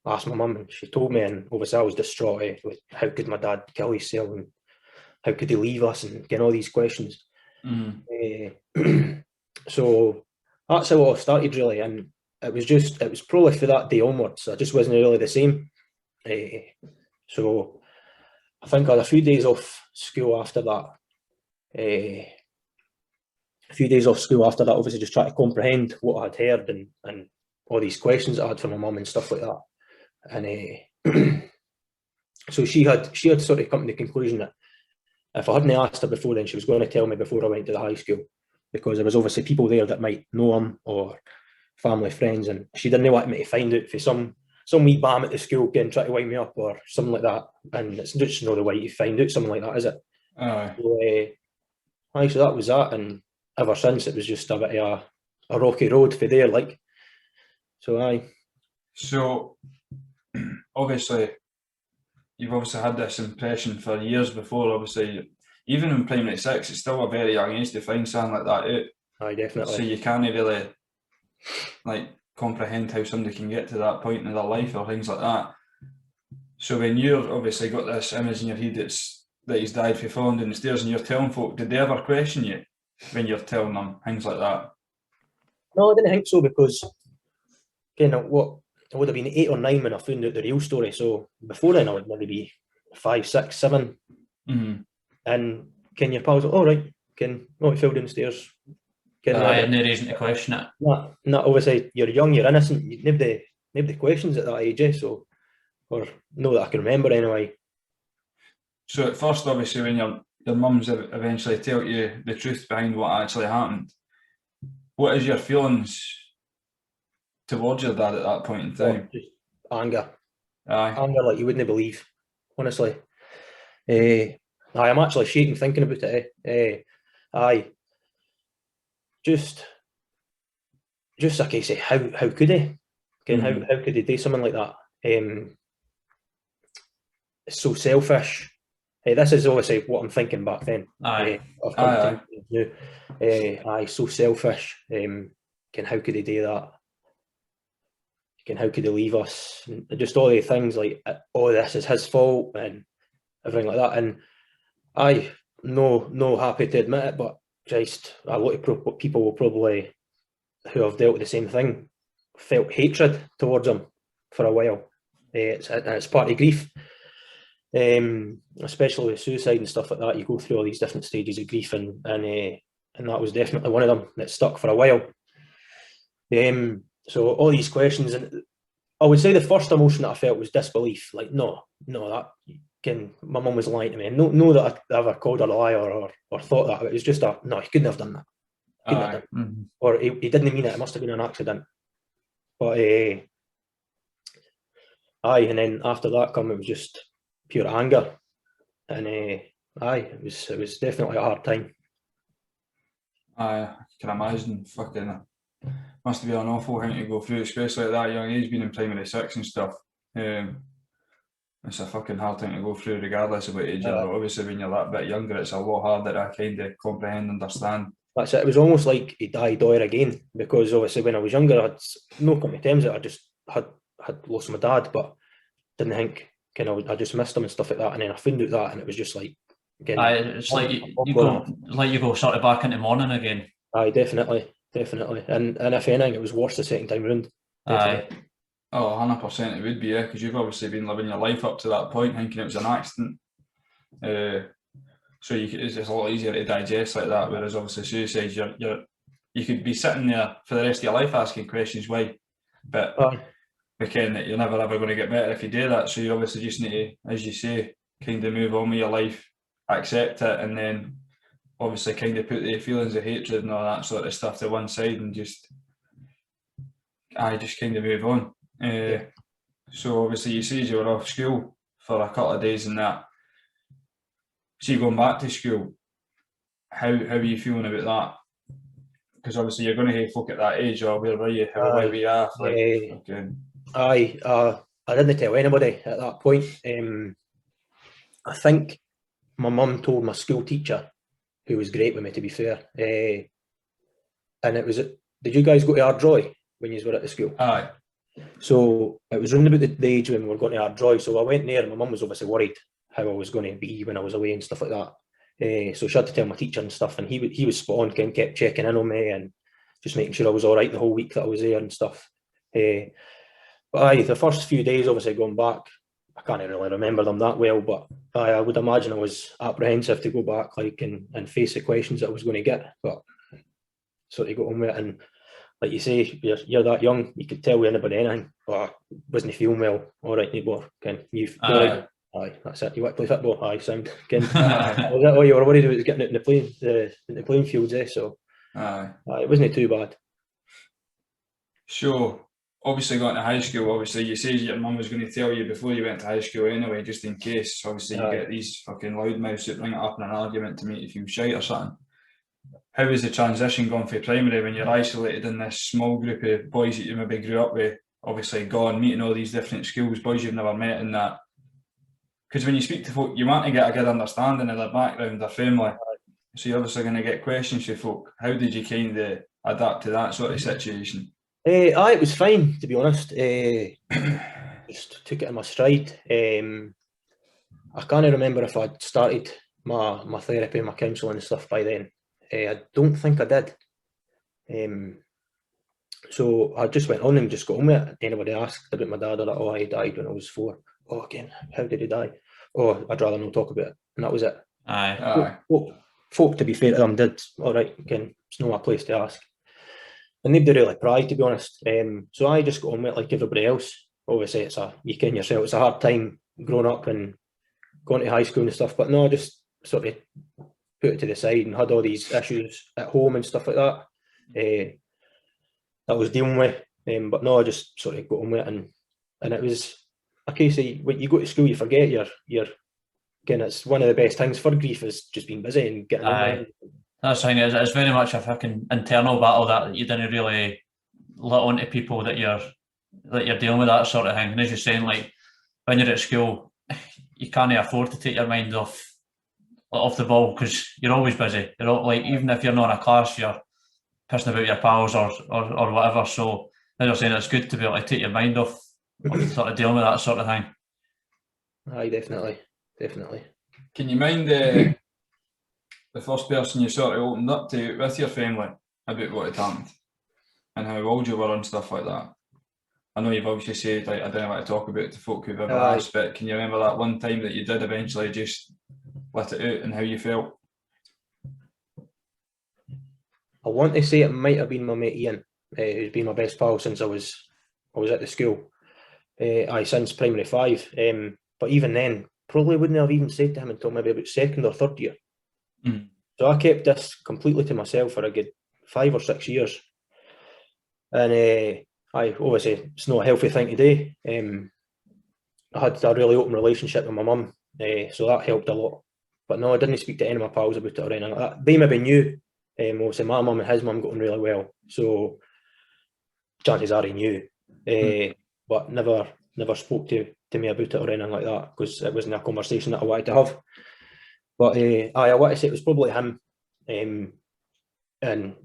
I asked my mum and she told me, and obviously I was distraught with how could my dad kill himself and how could he leave us and get all these questions. So that's how it all started really, and it was probably for that day onwards. I just wasn't really the same. So I think I had a few days off school after that. Obviously just trying to comprehend what I'd heard and all these questions I had for my mum and stuff like that. And so she had sort of come to the conclusion that if I hadn't asked her before then, she was going to tell me before I went to the high school, because there was obviously people there that might know him or family friends, and she didn't want me to find out for some wee bam at the school try to wind me up or something like that. And it's just not the way you find out something like that, is it? So that was that, and ever since it was just a bit of a rocky road for there, like.
So obviously you've had this impression for years before. Obviously, even in primary 6, it's still a very young age to find something like that out.
Aye, definitely.
So you can't really comprehend how somebody can get to that point in their life or things like that. So when you've obviously got this image in your head that he's died for falling down the stairs, and you're telling folk, did they ever question you when you're telling them things like that?
No, I didn't think so, because I would have been 8 or 9 when I found out the real story. So before then I would maybe be 5, 6, 7. And your pals, all right, he fell down the stairs.
No reason to question it.
No, obviously you're young, you're innocent, nobody questions at that age, so, or no that I can remember anyway.
So at first, obviously, when your mum's eventually tell you the truth behind what actually happened, what is your feelings towards your dad at that point in time?
Just anger.
Aye.
Anger like you wouldn't believe, honestly. I'm actually shaking thinking about it. Just like I say, how could he? How could he do something like that? It's so selfish. This is obviously what I'm thinking back then. So selfish. How could he do that? How could he leave us? And just all the things like, oh, this is his fault and everything like that. And no happy to admit it, but just a lot of people will probably, who have dealt with the same thing, felt hatred towards him for a while. It's part of grief. Especially with suicide and stuff like that, you go through all these different stages of grief, and that was definitely one of them that stuck for a while. So all these questions, and I would say the first emotion that I felt was disbelief. Like, no, that my mum was lying to me. And no that I ever called her a liar or thought that. It was just no, he couldn't have done that. Or he didn't mean it. It must have been an accident. But and then after that it was just pure anger, and it was definitely a hard time.
I can imagine. Fucking must have been an awful thing to go through, especially at that young age, being in primary 6 and stuff. It's a fucking hard thing to go through, regardless of what age you're. Obviously, when you're that bit younger, it's a lot harder to kind of comprehend, understand.
That's it. It was almost like he died o'er again, because obviously when I was younger, I had no come to terms that I just had lost my dad, but didn't think I just missed him and stuff like that. And then I found out that, and it was just like, again,
it's like you go sort of back into mourning again.
Aye, definitely. And if anything, it was worse the second time round.
Aye.
Oh, 100% it would be, yeah, because you've obviously been living your life up to that point thinking it was an accident. So it's a lot easier to digest like that, whereas obviously suicide, you could be sitting there for the rest of your life asking questions why, but again, that you're never ever going to get better if you do that. So you obviously just need to, as you say, kind of move on with your life, accept it, and then obviously kind of put the feelings of hatred and all that sort of stuff to one side and just kind of move on. So obviously you say you were off school for a couple of days and that. So you going back to school, how are you feeling about that? Because obviously you're going to have folk at that age, or where were you? How were we at?
I didn't tell anybody at that point. I think my mum told my school teacher, who was great with me, to be fair. And it was, did you guys go to Ardroy when you were at the school?
Aye.
So it was around about the age when we were going to Ardroy. So I went there, and my mum was obviously worried how I was going to be when I was away and stuff like that. So she had to tell my teacher and stuff, and he was spot on, kept checking in on me and just making sure I was all right the whole week that I was there and stuff. But the first few days, obviously going back, I can't really remember them that well, but I would imagine I was apprehensive to go back, and face the questions that I was going to get. But sort of got on with it, and like you say, you're that young, you could tell anybody anything. But I wasn't feeling well. All right, that's it. You want to play football? Aye, sound. Was that all you were worried about, was getting out in the playing fields? So it wasn't too bad.
So obviously going to high school, obviously you say your mum was going to tell you before you went to high school anyway, just in case. Obviously you get these fucking loudmouths that bring it up in an argument to make you feel shite or something. How was the transition going for primary when you're isolated in this small group of boys that you maybe grew up with, obviously gone, meeting all these different schools, boys you've never met, and that? Because when you speak to folk, you want to get a good understanding of their background, their family. So you're obviously going to get questions from folk. How did you kind of adapt to that sort of situation?
It was fine, to be honest. Just took it in my stride. I can't remember if I'd started my therapy, my counselling and stuff by then. I don't think I did. So I just went on and just got on with it. Anybody asked about my dad, they're like, he died when I was 4. Oh, again, how did he die? Oh, I'd rather not talk about it. And that was it. Folk, to be fair to them, did, all right, again, it's not my place to ask. And they'd really pried, to be honest. So I just got on with it like everybody else. Obviously, you ken yourself, it's a hard time growing up and going to high school and stuff. But no, I just sort of put it to the side and had all these issues at home and stuff like that that I was dealing with. But no, I just sort of got on with it. And it was a case of, when you go to school, you forget you're again, it's one of the best things for grief is just being busy and getting on with it.
That's the thing, it's very much a fucking internal battle that you didn't really let on to people that you're dealing with that sort of thing. And as you're saying, like, when you're at school, you can't afford to take your mind off the ball because you're always busy. You're all, like, even if you're not in a class, you're pissing about your pals or whatever. So as you're saying, it's good to be able to take your mind off sort of dealing with that sort of thing.
Aye, definitely.
Can you mind the first person you sort of opened up to with your family about what had happened and how old you were and stuff like that? I know you've obviously said, like, I don't want to talk about it to folk who've ever asked, but can you remember that one time that you did eventually just let it out and how you felt?
I want to say it might have been my mate Ian, who's been my best pal since I was at the school. Since primary 5. But even then, probably wouldn't have even said to him until maybe about 2nd or 3rd year. So I kept this completely to myself for a good 5 or 6 years. And obviously it's not a healthy thing to do. I had a really open relationship with my mum, so that helped a lot. But no, I didn't speak to any of my pals about it or anything like that. They maybe knew. Obviously my mum and his mum got on really well, so chances are he knew. But never spoke to me about it or anything like that, because it wasn't a conversation that I wanted to have. But I want to say it was probably him, and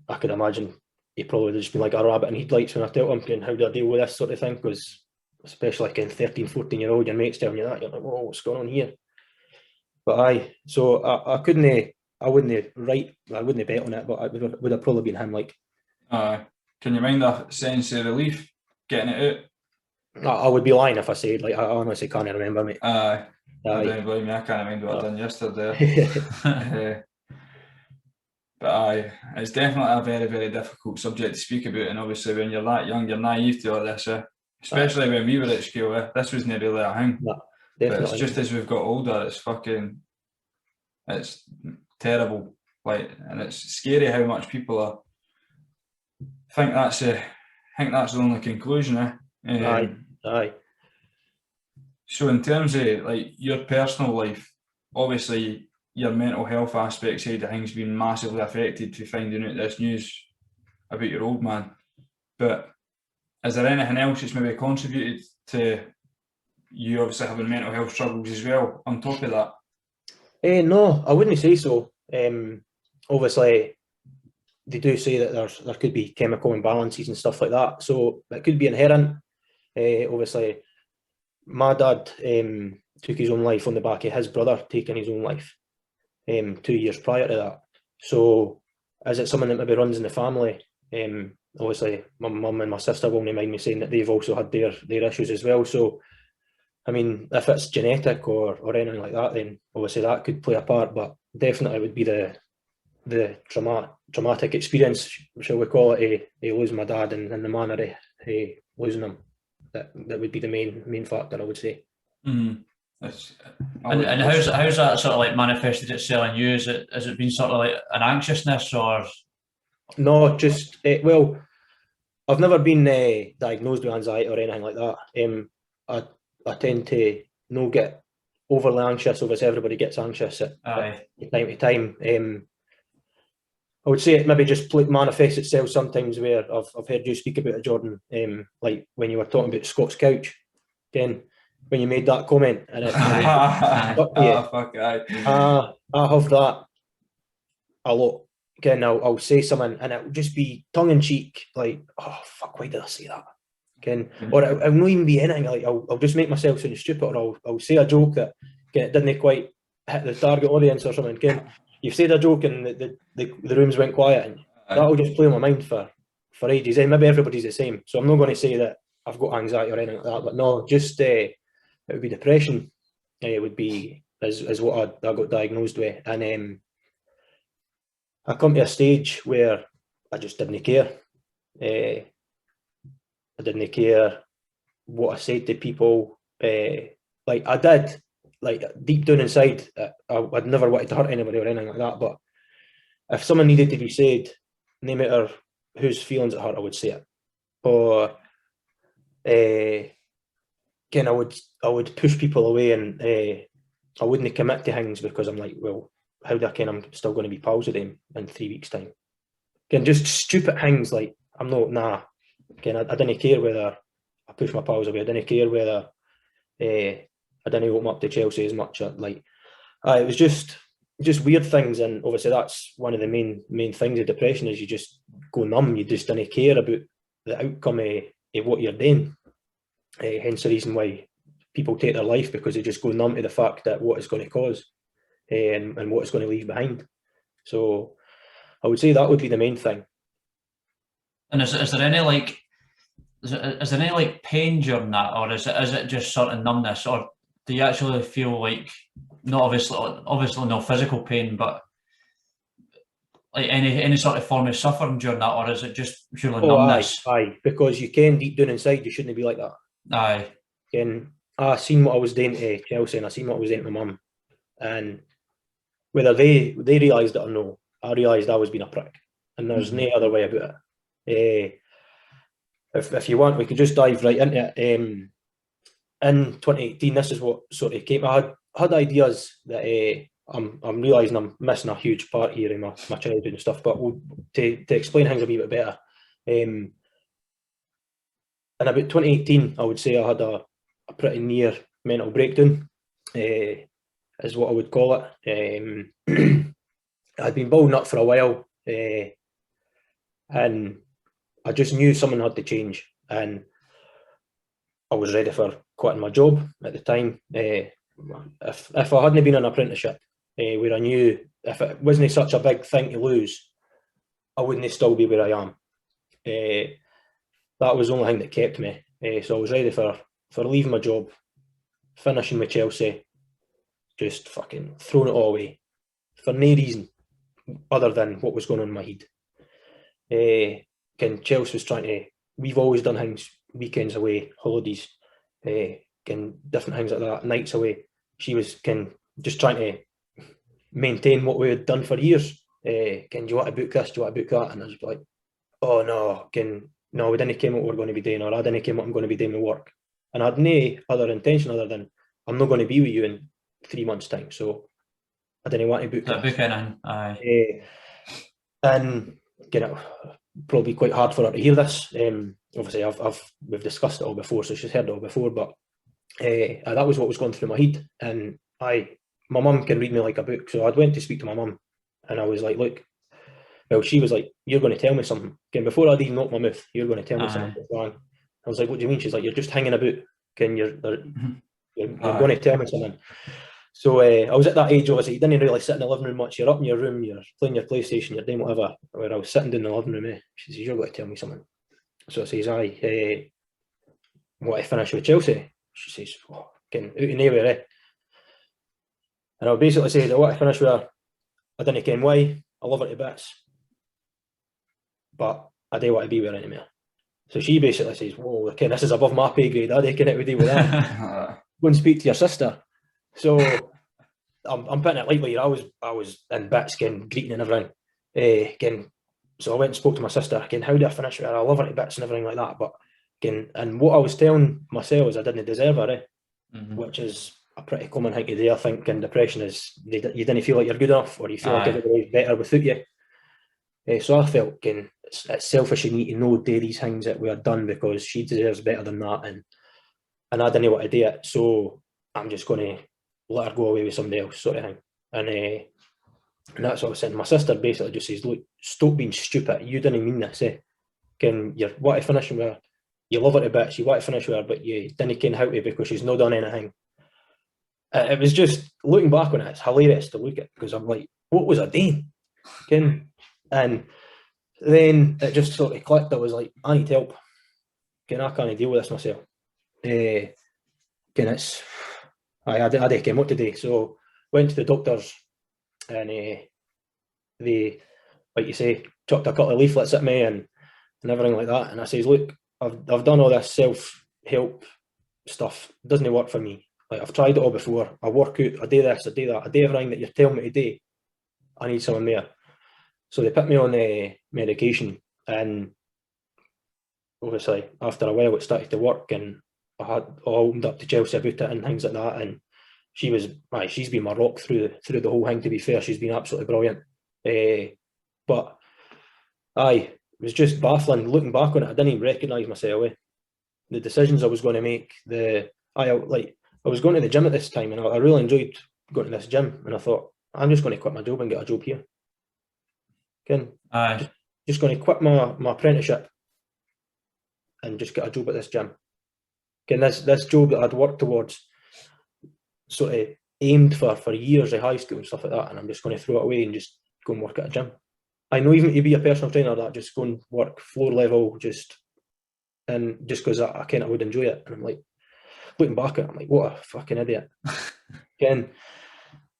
I could imagine he probably would just been like a rabbit in headlights when I tell him how do I deal with this sort of thing, because especially like in 13, 14-year-old, your mate's telling you that, you're like, whoa, what's going on here? But so I wouldn't bet on it, but it would have probably been him. Like,
can you mind a sense of relief getting it out?
I would be lying if I said, like, I honestly can't remember, mate.
I don't blame me. I can't remember what I done yesterday. But it's definitely a very, very difficult subject to speak about, and obviously when you're that young, you're naive to all this. Especially when we were at school, this wasn't really a thing.
No,
but it's just as we've got older, it's terrible. Like, and it's scary how much people think that's the only conclusion.
Aye.
So in terms of like your personal life, obviously your mental health aspect side of things been massively affected to finding out this news about your old man. But is there anything else that's maybe contributed to you obviously having mental health struggles as well on top of that?
No, I wouldn't say so. Obviously, they do say that there could be chemical imbalances and stuff like that, so it could be inherent. Obviously, my dad took his own life on the back of his brother taking his own life 2 years prior to that. So is it something that maybe runs in the family? Obviously, my mum and my sister won't mind me saying that they've also had their issues as well. So, I mean, if it's genetic or anything like that, then obviously that could play a part. But definitely it would be the traumatic experience, shall we call it, losing my dad and the manner of losing him. That would be the main factor, I would say.
And how's that sort of like manifested itself in you? Has it been sort of like an anxiousness or?
No, just well, I've never been diagnosed with anxiety or anything like that. I tend to not get overly anxious. Obviously, everybody gets anxious at time to time. I would say it maybe just manifests itself sometimes where I've heard you speak about it, Jordan, like when you were talking about Scott's couch, again, when you made that comment. And I have that a lot. Again, I'll say something and it'll just be tongue-in-cheek, like, oh, fuck, why did I say that? Again, or it'll not even be anything, like I'll just make myself sound stupid, or I'll say a joke that again, it didn't quite hit the target audience or something. Again, you've said a joke and the rooms went quiet, and that'll just play on my mind for ages. And maybe everybody's the same, so I'm not going to say that I've got anxiety or anything like that, but no, just it would be depression. It would be is what I got diagnosed with, and I come to a stage where I just didn't care. I didn't care what I said to people. Like I did, like deep down inside, I'd never wanted to hurt anybody or anything like that. But if something needed to be said, no matter whose feelings it hurt, I would say it. Or again, I would push people away, and I wouldn't commit to things because I'm like, well, how do I ken I'm still going to be pals with them in 3 weeks' time? Again, just stupid things like I'm not, nah. Again, I didn't care whether I pushed my pals away. I didn't care whether I didn't open up to Chelsea as much. It was just weird things, and obviously that's one of the main things of depression is you just go numb. You just don't care about the outcome of what you're doing. Hence the reason why people take their life, because they just go numb to the fact that what it's going to cause and what it's going to leave behind. So I would say that would be the main thing.
And is there any like is there any like pain during that, or is it just sort of numbness, or do you actually feel like, not obviously no physical pain, but like any sort of form of suffering during that, or is it just purely numbness?
Aye, because you can deep down inside you shouldn't be like that.
Aye.
I seen what I was doing to Chelsea, and I seen what I was doing to my mum, and whether they realised it or no, I realised I was being a prick, and there's no other way about it. If you want, we could just dive right into it. In 2018, this is what sort of came. I had ideas that I'm realising I'm missing a huge part here in my childhood and stuff. But to explain things a wee bit better, in about 2018, I would say I had a pretty near mental breakdown, is what I would call it. I'd been building up for a while, and I just knew something had to change, and I was ready for quitting my job at the time. If I hadn't been an apprenticeship, where I knew if it wasn't such a big thing to lose, I wouldn't still be where I am. That was the only thing that kept me. So I was ready for leaving my job, finishing with Chelsea, just fucking throwing it all away for no reason other than what was going on in my head. Chelsea was trying to. We've always done things, weekends away, holidays, different things like that, nights away. She was just trying to maintain what we had done for years. Do you want to book this? Do you want to book that? And I was like, oh no, no, we didn't care what we're going to be doing, or I didn't care what I'm going to be doing with work. And I had no other intention other than I'm not going to be with you in 3 months' time, so I didn't want to book that.
Aye.
And probably quite hard for her to hear this. Obviously, we've discussed it all before, so she's heard it all before. But that was what was going through my head. And my mum can read me like a book, so I went to speak to my mum, and I was like, "Look," well, she was like, "You're going to tell me something." Before I'd even opened my mouth, "You're going to tell me something that's wrong." I was like, "What do you mean?" She's like, "You're just hanging about. You're going to tell me something." So I was at that age, obviously, you didn't really sit in the living room much. You're up in your room, you're playing your PlayStation, you're doing whatever. Where I was sitting down in the living room, she says, "You're going to tell me something." So I says, "Aye, what I finish with Chelsea?" She says, "Oh, out of nowhere, And I basically said, "I want to finish with her. I didn't ken why. I love her to bits, but I don't want to be with her anymore." So she basically says, "Whoa, this is above my pay grade. I reckon it would deal with that. Go and speak to your sister." So I'm putting it lightly. I was in bits, greeting and everything. So I went and spoke to my sister. How do I finish with her? I love her to bits and everything like that. But and what I was telling myself is I didn't deserve her, which is a pretty common thing to do. I think in depression is you didn't feel like you're good enough, or you feel like everybody's better without you. So I felt it's selfish of me to know do these things that we had done because she deserves better than that, and I didn't want to do it. So I'm just going to let her go away with somebody else, sort of thing. And that's what I was saying. My sister basically just says, "Look, stop being stupid. You didn't mean this. You want to finish with her. You love her to bits. You want to finish with her, but you didn't ken how to because she's not done anything." It was just, looking back on it, it's hilarious to look at because I'm like, what was I doing? And then it just sort of clicked. I was like, I need help. I can't deal with this myself. I didn't know what to do. So went to the doctors, and they, like you say, chucked a couple of leaflets at me and everything like that. And I says, "Look, I've done all this self-help stuff. It doesn't work for me. Like, I've tried it all before. I work out, I do this, I do that, I do everything that you're telling me to do. I need someone there." So they put me on medication, obviously after a while it started to work, and I opened up to Chelsea about it and things like that, and she's been my rock through the whole thing. To be fair, she's been absolutely brilliant. But it was just baffling looking back on it. I didn't even recognise myself. The decisions I was going to make. I was going to the gym at this time, and I really enjoyed going to this gym. And I thought, I'm just going to quit my job and get a job here. Just going to quit my apprenticeship and just get a job at this gym. This job that I'd worked towards, sort of aimed for years of high school and stuff like that, and I'm just going to throw it away and just go and work at a gym. I know even to be a personal trainer, that just go and work floor level, just and just because I kind of would enjoy it. And I'm like, looking back at it, I'm like, what a fucking idiot. Again,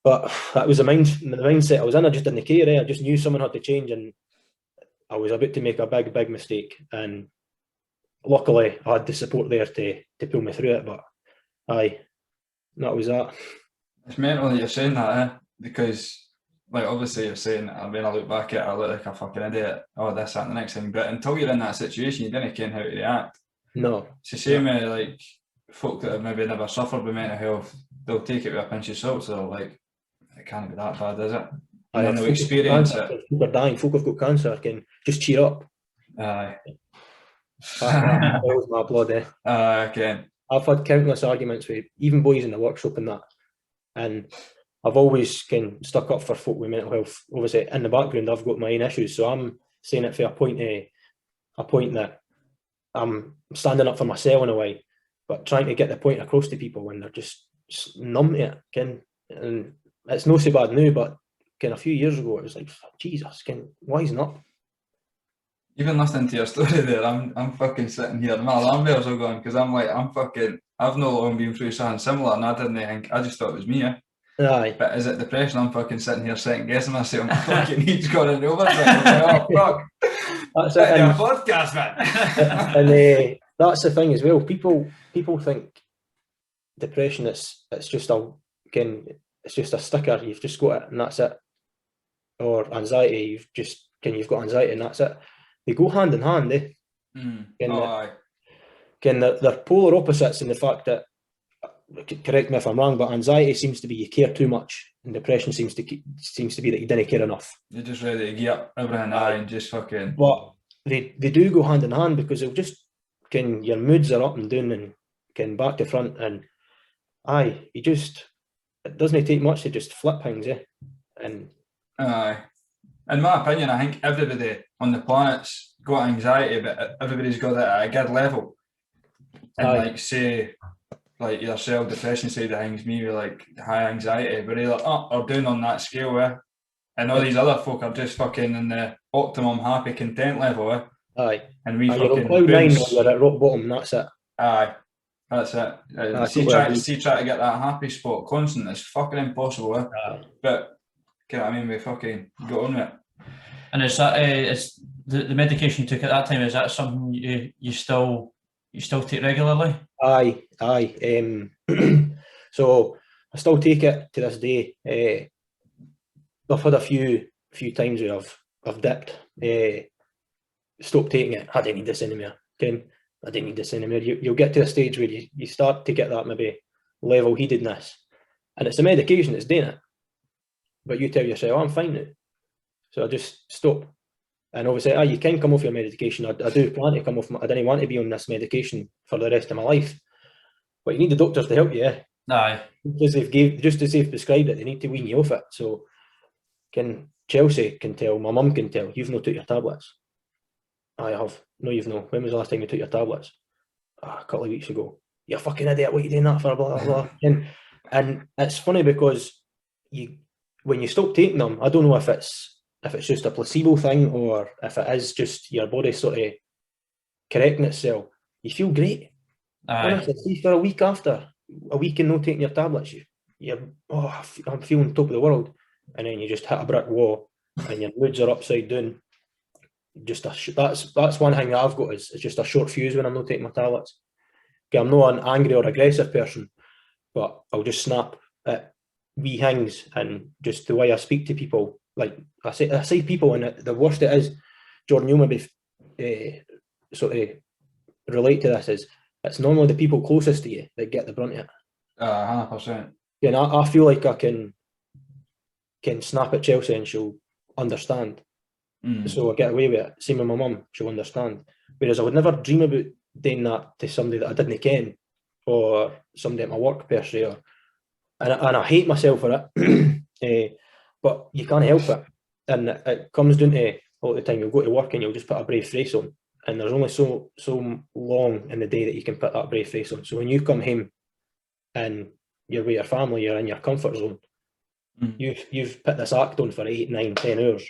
but that was the mindset I was in. I just didn't care. I just knew someone had to change, and I was about to make a big mistake. And luckily, I had the support there to pull me through it. But aye, that was that.
It's mental that you're saying that, because, like, obviously you're saying, when I look back at it, I look like a fucking idiot, this, that, and the next thing, but until you're in that situation, you didn't know how to react.
No.
It's the same with, like, folk that have maybe never suffered with mental health, they'll take it with a pinch of salt, so like, it can't be that bad, is it? And then they'll experience it.
Folk are dying, folk have got cancer, can just cheer up.
Aye.
That boils my blood, eh?
Okay.
I've had countless arguments with even boys in the workshop and that, and I've always stuck up for folk with mental health. Obviously, in the background, I've got my own issues, so I'm saying it for a point that I'm standing up for myself in a way, but trying to get the point across to people when they're just numb to it. And it's no so bad now, but a few years ago, it was like, Jesus, wisen up.
Even listening to your story there, I'm fucking sitting here, my alarm bells are going, because I'm like, I've no long been through something similar, and I didn't think, I just thought it was me.
Aye.
But is it depression? I'm fucking sitting here second guessing myself. My fucking needs gone over. I'm like, oh fuck.
That's it.
And a podcast, man.
And that's the thing as well. People think depression it's just a sticker. You've just got it and that's it. Or anxiety, you've got anxiety and that's it. They go hand in hand, eh?
Aye.
They're polar opposites in the fact that, correct me if I'm wrong, but anxiety seems to be you care too much, and depression seems to be that you didn't care enough.
You're just ready to get up everything and just fucking.
But they do go hand in hand, because they'll just your moods are up and down and back to front, and it doesn't take much to just flip things, eh? And
in my opinion, I think everybody on the planet's got anxiety, but everybody's got it at a good level. And like, say, like yourself, depression side of things, me with like high anxiety, we're either up or down on that scale, eh? And all these other folk are just fucking in the optimum happy content level, eh?
Aye.
And we
you're
fucking
on cloud nine when you're at rock bottom, that's it.
Aye. That's it. See, try to get that happy spot constant, it's fucking impossible, eh? But we fucking got on with it.
And is that is the medication you took at that time, is that something you still take regularly?
Aye. So I still take it to this day. I've had a few times where I've dipped, stopped taking it. I didn't need this anymore. I didn't need this anymore. You'll get to a stage where you start to get that maybe level headedness, and it's the medication that's doing it. But you tell yourself, I'm fine now. So I just stop. And obviously, you can come off your medication. I do plan to come off. I didn't want to be on this medication for the rest of my life. But you need the doctors to help you.
Aye.
Just as they've prescribed it, they need to wean you off it. So Chelsea can tell, my mum can tell, you've not took your tablets. I have. No, you've not. When was the last time you took your tablets? A couple of weeks ago. You're a fucking idiot. What are you doing that for? Blah, blah, blah. And it's funny because when you stop taking them, I don't know if it's just a placebo thing or if it is just your body sort of correcting itself. You feel great. Honestly, see, for a week and not taking your tablets, I'm feeling top of the world. And then you just hit a brick wall and your moods are upside down. That's one thing that I've got is just a short fuse when I'm not taking my tablets. Okay, I'm not an angry or aggressive person, but I'll just snap at wee things, and just the way I speak to people. Like I say people, and the worst it is, Jordan, you'll maybe sort of relate to this, is it's normally the people closest to you that get the brunt of it.
100%.
And I feel like I can snap at Chelsea and she'll understand. So I get away with it. Same with my mum, she'll understand. Whereas I would never dream about doing that to somebody that I didn't ken, or somebody at my work per se. And I hate myself for it. But you can't help it. And it comes down to all the time you'll go to work and you'll just put a brave face on. And there's only so long in the day that you can put that brave face on. So when you come home and you're with your family, you're in your comfort zone, you've put this act on for 8, 9, 10 hours,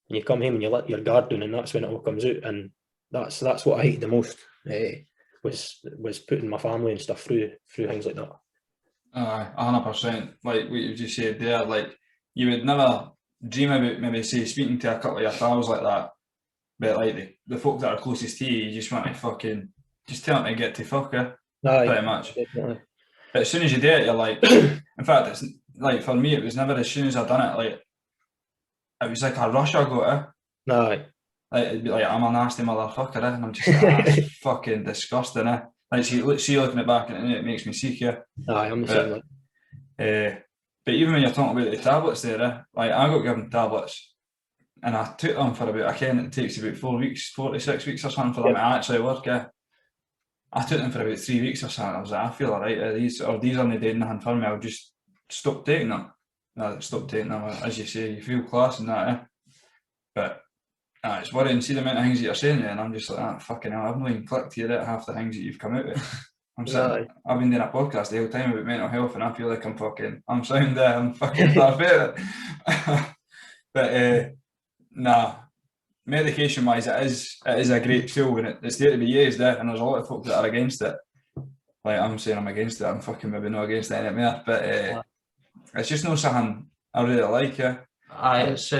and you come home and you let your guard down, and that's when it all comes out. And that's what I hate the most. was putting my family and stuff through things like that.
100%. Like what you just said there, like you would never dream about maybe say speaking to a couple of your pals like that, but like the folk that are closest to you just want to fucking just tell them to get to fuck her, pretty much.
Definitely.
But as soon as you do it, you're like, in fact, it's like for me, it was never as soon as I done it, like it was like a rush I got to.
Aye.
Like it'd be like, I'm a nasty motherfucker, and I'm just like, that's fucking disgusting, Like see looking at back and it makes me sick, yeah.
Aye, I'm the same. Like.
But even when you're talking about the tablets there, like I got given tablets and I took them for about, I ken it takes about 4 to 6 weeks or something for them to actually work. I took them for about 3 weeks or something. I was like, I feel alright. These aren't doing nothing for me. I'll just stop taking them. Stop taking them. As you say, you feel class and that, But it's worrying. See the amount of things that you're saying there, and I'm just like, fucking hell, I've not even clicked here at half the things that you've come out with. I've been doing a podcast the whole time about mental health, and I feel like I'm fucking perfect. But medication wise, it is a great tool, and it's there to be used, and there's a lot of folk that are against it. Like I'm saying, I'm against it. I'm fucking maybe not against it anymore, but it's just not something I really like.
It's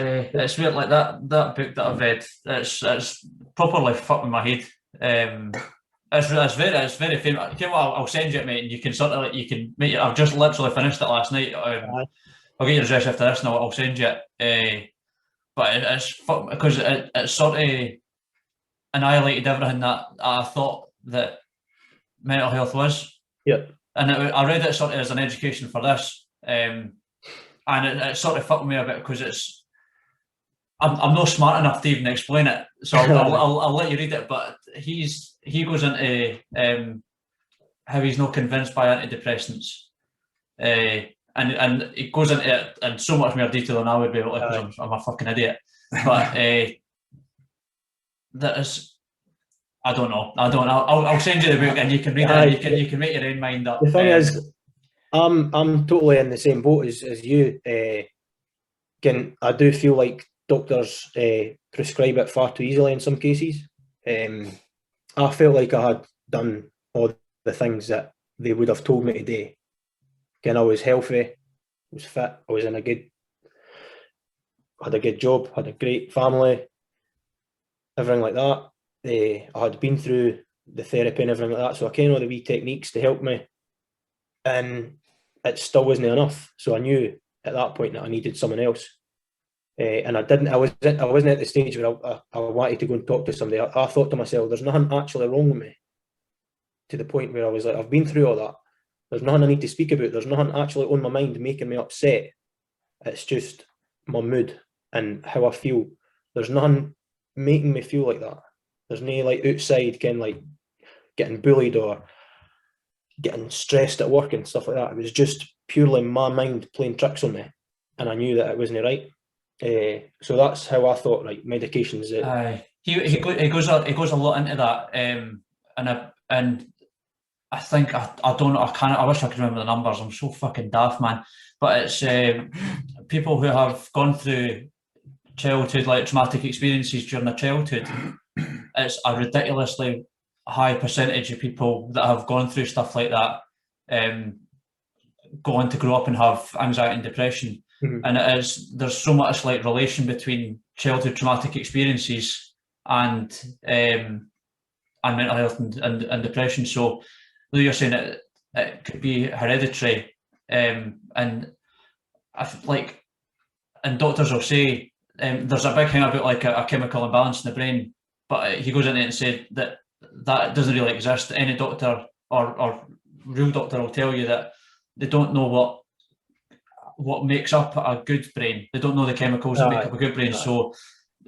weird. Like that book that I've read, it's properly fucked with my head. It's very famous. Okay, well, I'll send you it, mate, and you can sort of I've just literally finished it last night. I'll get your address after this, and I'll send you it. But it's because it sort of annihilated everything that I thought that mental health was.
Yeah.
And I read it sort of as an education for this, and it sort of fucked me a bit because I'm not smart enough to even explain it, so I'll let you read it. But he goes into how he's not convinced by antidepressants, and it goes into it in so much more detail than I would be able to because I'm a fucking idiot. But that is, I don't know. I'll send you the book and you can read it. And you can make your own mind up.
The thing is, I'm totally in the same boat as you. Again, I do feel like doctors prescribe it far too easily in some cases. I felt like I had done all the things that they would have told me to do. Again, I was healthy, I was fit, I was had a good job, had a great family, everything like that. I had been through the therapy and everything like that, so I knew all the wee techniques to help me, and it still wasn't enough. So I knew at that point that I needed someone else, and I wasn't at the stage where I wanted to go and talk to somebody. I thought to myself, there's nothing actually wrong with me, to the point where I was like, I've been through all that. There's nothing I need to speak about. There's nothing actually on my mind making me upset. It's just my mood and how I feel. There's nothing making me feel like that. There's no like outside like getting bullied or getting stressed at work and stuff like that. It was just purely my mind playing tricks on me, and I knew that it wasn't right. So that's how I thought. Like medications.
He goes a lot into that, and I think I don't know. I wish I could remember the numbers. I'm so fucking daft, man. But it's people who have gone through childhood, like traumatic experiences during their childhood. It's a ridiculously high percentage of people that have gone through stuff like that go on to grow up and have anxiety and depression.
Mm-hmm.
And there's so much like relation between childhood traumatic experiences and mental health and depression. So you're saying it could be hereditary, and doctors will say there's a big thing about like a chemical imbalance in the brain, but he goes into it and said that doesn't really exist. Any doctor or real doctor will tell you that they don't know what makes up a good brain. They don't know the chemicals that make up a good brain. So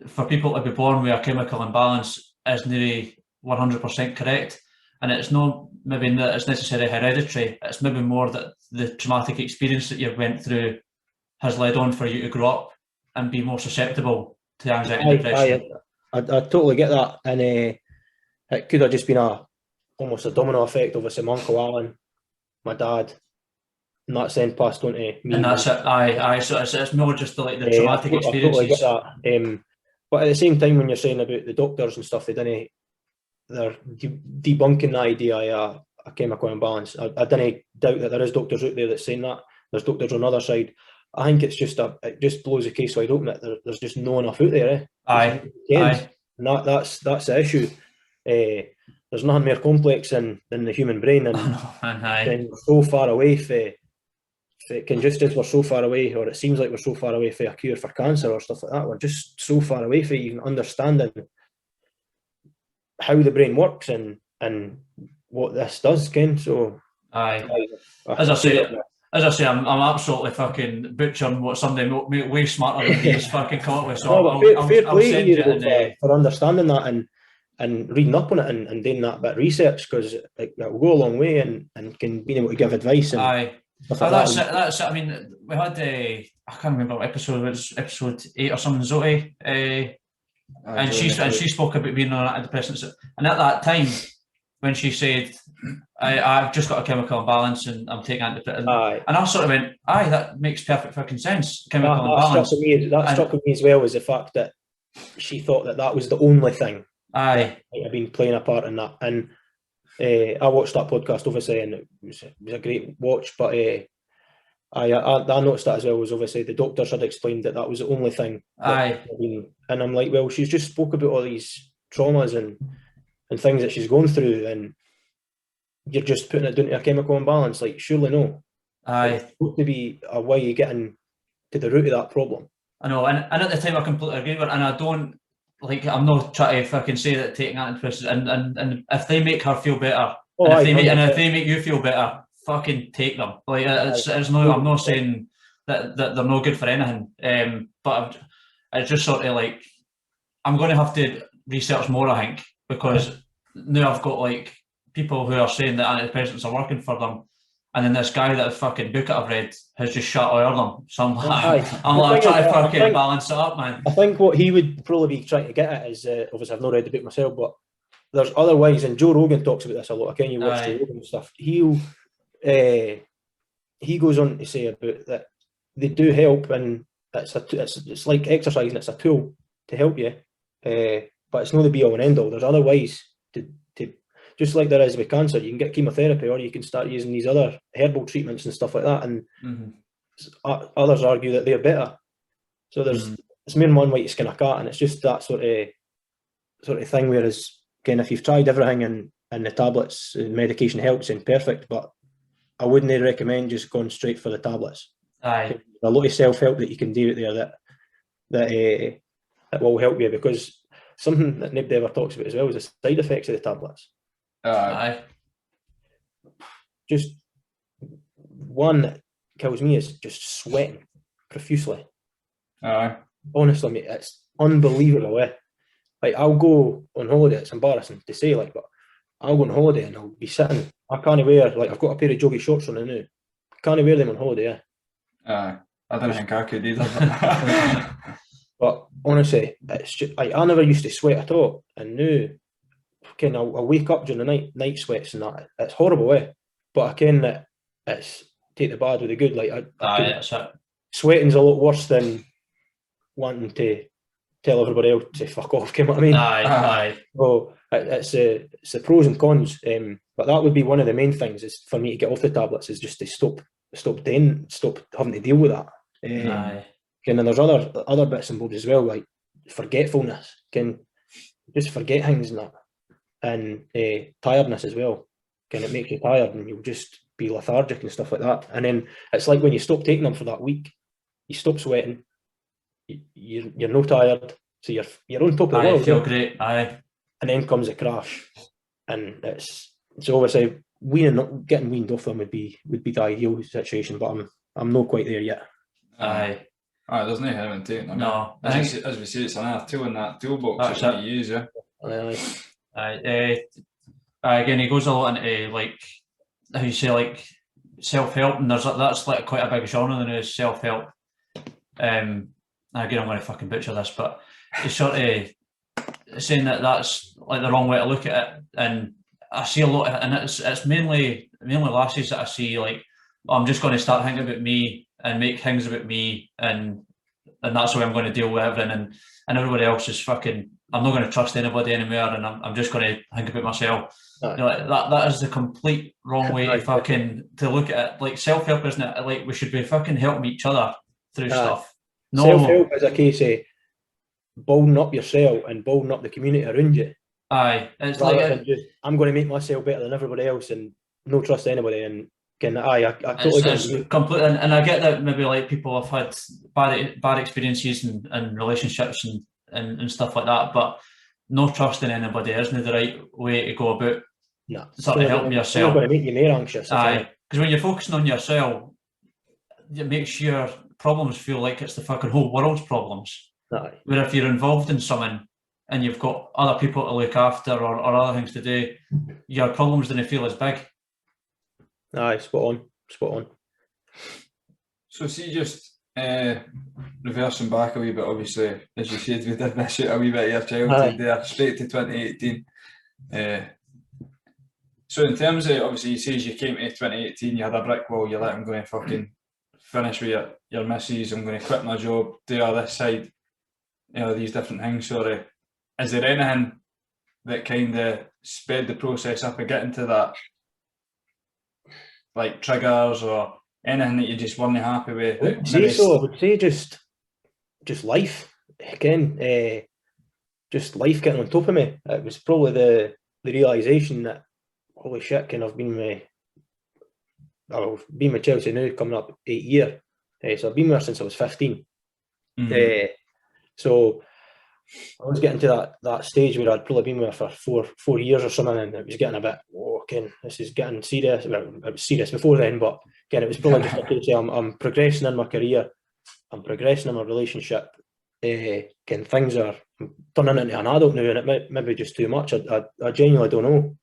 for people to be born with a chemical imbalance is nearly 100% correct. And it's not maybe that it's necessarily hereditary. It's maybe more that the traumatic experience that you went through has led on for you to grow up and be more susceptible to anxiety and depression.
I totally get that. And it could have just been almost a domino effect. Obviously, my Uncle Alan, my dad, and that's then passed on to me.
And that's it. So it's more just the traumatic experiences.
I totally get that. But at the same time, when you're saying about the doctors and stuff, they they're debunking the idea of a chemical imbalance. I don't doubt that there is doctors out there that's saying that. There's doctors on the other side. I think it's just it just blows the case wide open that there's just no enough out there.
Aye.
And that's the issue. There's nothing more complex than the human brain, and we're so far away from just as we're so far away, or it seems like we're so far away from a cure for cancer or stuff like that. We're just so far away from even understanding how the brain works and what this does, Ken. So
as I say, I'm absolutely fucking butchering what somebody way smarter than me is fucking come up with. So
fair play to you for understanding that and reading up on it and doing that bit of research, because it will go a long way and can be able to give advice. And
that's it. I mean, we had I can't remember what episode it was, episode 8 or something, Zoe, and she spoke about being on antidepressants, and at that time when she said, I've just got a chemical imbalance and I'm taking antidepressants, and I sort of went, that makes perfect fucking sense. Chemical imbalance.
That struck me as well, was the fact that she thought that was the only thing. That might have been playing a part in that. And I watched that podcast, obviously, and it was a great watch. But I noticed that as well. Was obviously the doctors had explained that was the only thing. And I'm like, well, she's just spoke about all these traumas and things that she's going through, and you're just putting it down to a chemical imbalance. Like, surely no. There's got to be a way of getting to the root of that problem.
I know, and at the time I completely agree with her, and I don't. Like, I'm not trying to fucking say that taking antidepressants and if they make her feel better, if they make you feel better, fucking take them. Like, it's no, I'm not saying that they're no good for anything. But it's just sort of like, I'm going to have to research more, I think, because now I've got like people who are saying that antidepressants are working for them, and then this guy that fucking book I've read has just shut all of them. So I'm trying to fucking balance it up, man.
I think what he would probably be trying to get at is, obviously I've not read the book myself, but there's other ways, and Joe Rogan talks about this a lot. I can you watch Joe Rogan stuff. He goes on to say about that they do help, and it's like exercise, and it's a tool to help you, but it's not the be all and end all. There's other ways to just like there is with cancer. You can get chemotherapy, or you can start using these other herbal treatments and stuff like that, and others argue that they're better. So it's more than one way to skin a cat, and it's just that sort of thing. Whereas, again, if you've tried everything and the tablets and medication helps, then perfect, but I wouldn't recommend just going straight for the tablets.
There's
a lot of self-help that you can do out there that will help you, because something that nobody ever talks about as well is the side effects of the tablets. Just one that kills me is just sweating profusely. Honestly, mate, it's unbelievable. Like, I'll go on holiday. It's embarrassing to say, like, but I'll go on holiday and I'll be sitting. I can't wear, like, I've got a pair of joggy shorts on now. I can't wear them on holiday.
I don't think I could either.
But honestly, it's just, I never used to sweat at all, and now I'll wake up during the night sweats and that. It's horrible, but I ken that it's take the bad with the good. Like, sweating's a lot worse than wanting to tell everybody else to fuck off. You know what I mean? So it's the pros and cons. But that would be one of the main things, is for me to get off the tablets, is just to stop having to deal with that. And then there's other bits and bobs as well, like forgetfulness. Can just forget things and that. And tiredness as well. It makes you tired, and you'll just be lethargic and stuff like that. And then it's like when you stop taking them for that week, you stop sweating, you're no tired, so you're on top of the world.
You feel great.
And then comes a crash, and it's obviously getting weaned off them would be the ideal situation, but I'm not quite there yet.
There's no harm in taking them.
No,
as we say, it's another tool in that toolbox that you use.
Again, he goes a lot into, like, how you say, like, self-help, and that's like quite a big genre now, is self-help. Again, I'm going to fucking butcher this, but he's sort of saying that that's like the wrong way to look at it, and I see a lot of it, and it's mainly lasses that I see, like, I'm just going to start thinking about me and make things about me, and that's the way I'm going to deal with everything, and everybody else is fucking I'm not going to trust anybody anymore, and I'm just going to think about myself.
Aye.
You know, like, that is the complete wrong way to look at it. Like, self-help, isn't it? Like, we should be fucking helping each other through stuff. No,
self-help is a case of building up yourself and building up the community around you.
Aye, it's
rather than just, I'm going to make myself better than everybody else and no trust anybody. And I totally get it.
Completely, and I get that maybe like people have had bad experiences and relationships and stuff like that, but no trust in anybody isn't the right way to go about sort of helping yourself.
It's going to make you more anxious.
Aye, because when you're focusing on yourself, it makes your problems feel like it's the fucking whole world's problems.
Aye.
Where if you're involved in something and you've got other people to look after or other things to do, your problems don't feel as big.
Aye, spot on.
So see, just reversing back a wee bit, obviously, as you said, we did miss out a wee bit of your childhood there, straight to 2018. So in terms of, obviously, you say you came to 2018, you had a brick wall, you're like, I'm going to fucking finish with your missus, I'm going to quit my job, do all this side, you know, these different things. Sorry, is there anything that kind of sped the process up of getting to that, like triggers or anything that you just weren't happy with?
I would say just life again. Just life getting on top of me. It was probably the realisation that, holy shit, I've been with Chelsea now coming up 8 years. So I've been there since I was 15. So I was getting to that stage where I'd probably been with her for 4 years or something, and it was getting a bit, this is getting serious. Well, it was serious before then, but again, it was probably just a case of I'm progressing in my career, I'm progressing in my relationship. Things are turning into an adult now, and it might be just too much. I genuinely don't know.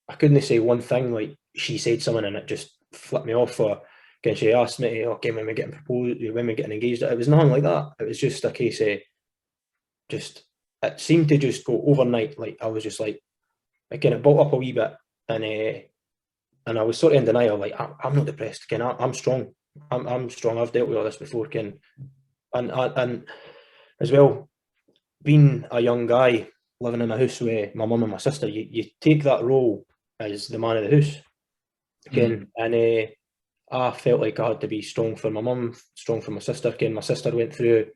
I couldn't say one thing, like she said something and it just flipped me off, or she asked me, when we're getting proposed, when we're getting engaged. It was nothing like that. It was just a case of it seemed to just go overnight. Like I was just like, again, it built up a wee bit, and I was sort of in denial. Like I'm not depressed. Again, I'm strong. I'm strong. I've dealt with all this before. Again, and as well, being a young guy living in a house with my mum and my sister, you take that role as the man of the house again, and I felt like I had to be strong for my mum, strong for my sister. Again, my sister went through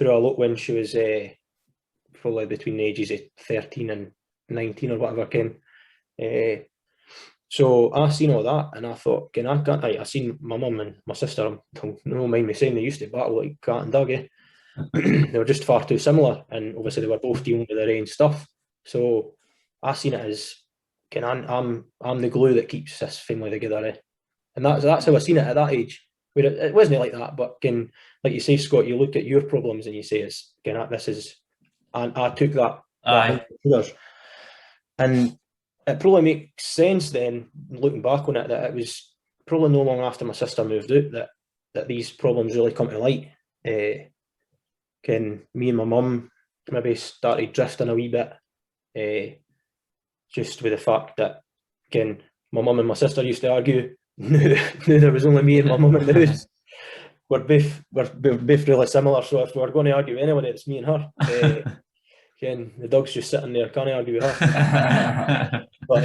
a lot when she was probably between the ages of 13 and 19 or whatever. Again, so I seen all that, and I thought, again, I seen my mum and my sister. Don't mind me saying, they used to battle like cat and dog. They were just far too similar, and obviously they were both dealing with their own stuff. So I seen it as, I'm the glue that keeps this family together, and that's how I seen it at that age. Where it wasn't like that, but like you say, Scott, you look at your problems and you say, this is, and I took that. And it probably makes sense then, looking back on it, that it was probably no long after my sister moved out that these problems really come to light. Me and my mum maybe started drifting a wee bit, just with the fact that, again, my mum and my sister used to argue. Knew there was only me and my mum in the house. We're both really similar, so if we're going to argue with anybody, it's me and her. Again, the dog's just sitting there, can't argue with her. But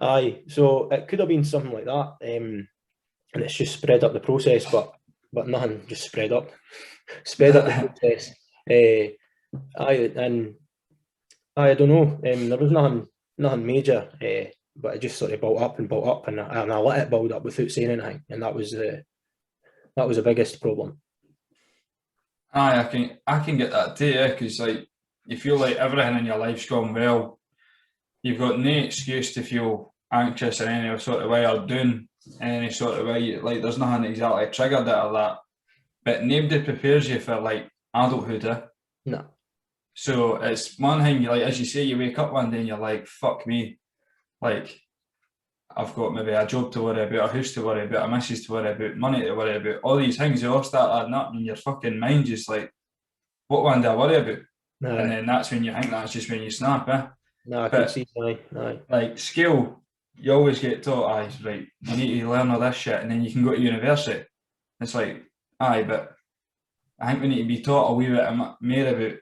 aye, so it could have been something like that, and it's just spread up the process, but nothing just spread up the process. I don't know. There was nothing major, but it just sort of built up, and I let it build up without saying anything, and that was the biggest problem.
Aye, I can get that too, because like you feel like everything in your life's gone well. You've got no excuse to feel anxious in any sort of way or doing any sort of way. Like there's nothing exactly triggered out of that, but nobody prepares you for like adulthood.
No.
So it's one thing, like as you say, you wake up one day and you're like, fuck me, like I've got maybe a job to worry about, a house to worry about, a missus to worry about, money to worry about, all these things, they all start adding up, and your fucking mind just like, what one do I worry about? No. And then that's when you think that's just when you snap,
No, I can see that.
Like skill, you always get taught, right, you need to learn all this shit and then you can go to university. It's like, but I think we need to be taught a wee bit more about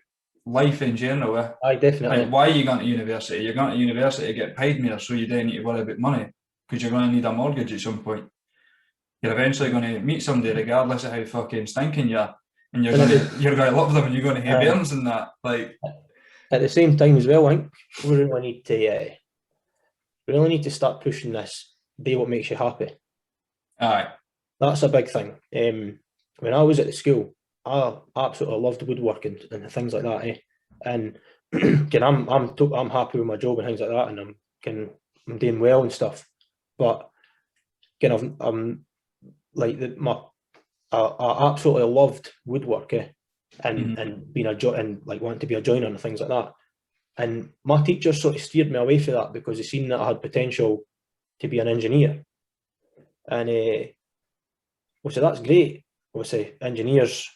life in general.
Aye, definitely.
Like, why are you going to university? You're going to university to get paid more, so you don't need to worry about money, because you're going to need a mortgage at some point. You're eventually going to meet somebody, regardless of how fucking stinking you are, and you're going to love them, and you're going to have burns and that. Like,
at the same time as well, I think we really need to start pushing this. Do what makes you happy.
Aye,
that's a big thing. When I was at the school, I absolutely loved woodworking and things like that. And again, I'm happy with my job and things like that, and I'm doing well and stuff. But again, I'm like I absolutely loved woodwork, and being and like wanting to be a joiner and things like that. And my teacher sort of steered me away from that because he seen that I had potential to be an engineer. And so that's great. Obviously, engineers,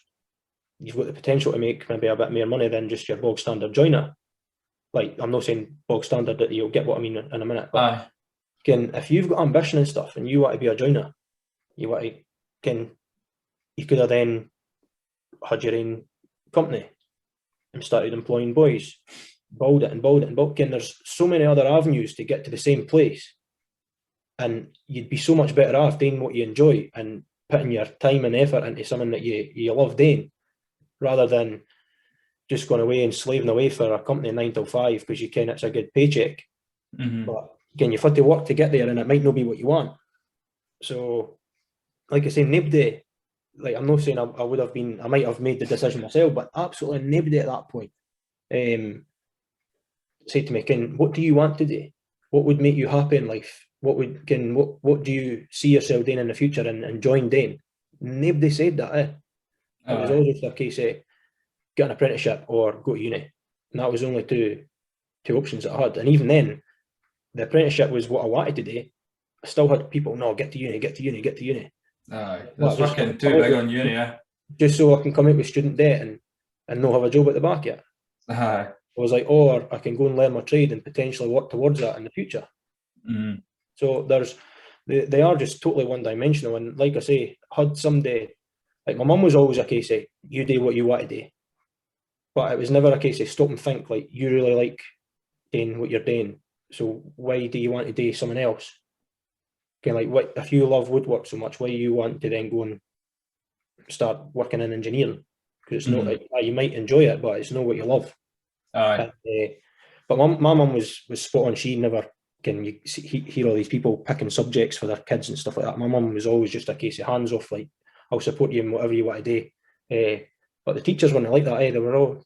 you've got the potential to make maybe a bit more money than just your bog standard joiner. Like, I'm not saying bog standard, that you'll get what I mean in a minute. But again, if you've got ambition and stuff and you want to be a joiner, you could have then had your own company and started employing boys, build it. Again, there's so many other avenues to get to the same place, and you'd be so much better off doing what you enjoy and putting your time and effort into something that you love doing, rather than just going away and slaving away for a company 9 till 5 because you can, it's a good paycheck. But again, you've had to work to get there, and it might not be what you want. So, like I say, nobody, like, I'm not saying I might have made the decision myself, but absolutely nobody at that point said to me, Ken, what do you want to do? What would make you happy in life? What do you see yourself doing in the future and enjoying doing? Nobody said that. It was always just a case of get an apprenticeship or go to uni. And that was only two options that I had. And even then, the apprenticeship was what I wanted to do. I still had people, no, get to uni.
Aye, that's fucking too big on uni,
just so I can come out with student debt and not have a job at the back yet.
Aye.
I was like, or I can go and learn my trade and potentially work towards that in the future. So they are just totally one-dimensional. And like I say, had somebody, like my mum was always a case of, you do what you want to do. But it was never a case of stop and think, like, you really like doing what you're doing, so why do you want to do something else? Okay, like, what if you love woodwork so much, why do you want to then go and start working in engineering? Because it's not, like, you might enjoy it, but it's not what you love.
Aye.
But my mum was spot on. She never can hear all these people picking subjects for their kids and stuff like that. My mum was always just a case of hands off, like, I'll support you in whatever you want to do. But the teachers weren't like that. They were all,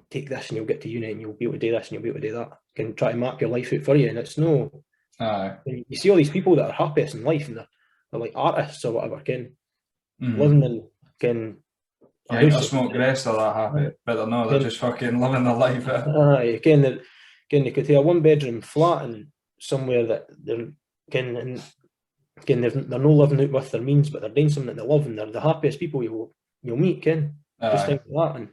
take this and you'll get to uni and you'll be able to do this and you'll be able to do that. Can try to map your life out for you. And it's no, you see all these people that are happiest in life and they're like artists or whatever, living in,
I smoke grass, they're that happy, but they're not, they're just fucking living their life.
Again, they could have a 1-bedroom flat and somewhere that they're they're not living out with their means, but they're doing something that they love, and they're the happiest people you'll meet, Just think of that. And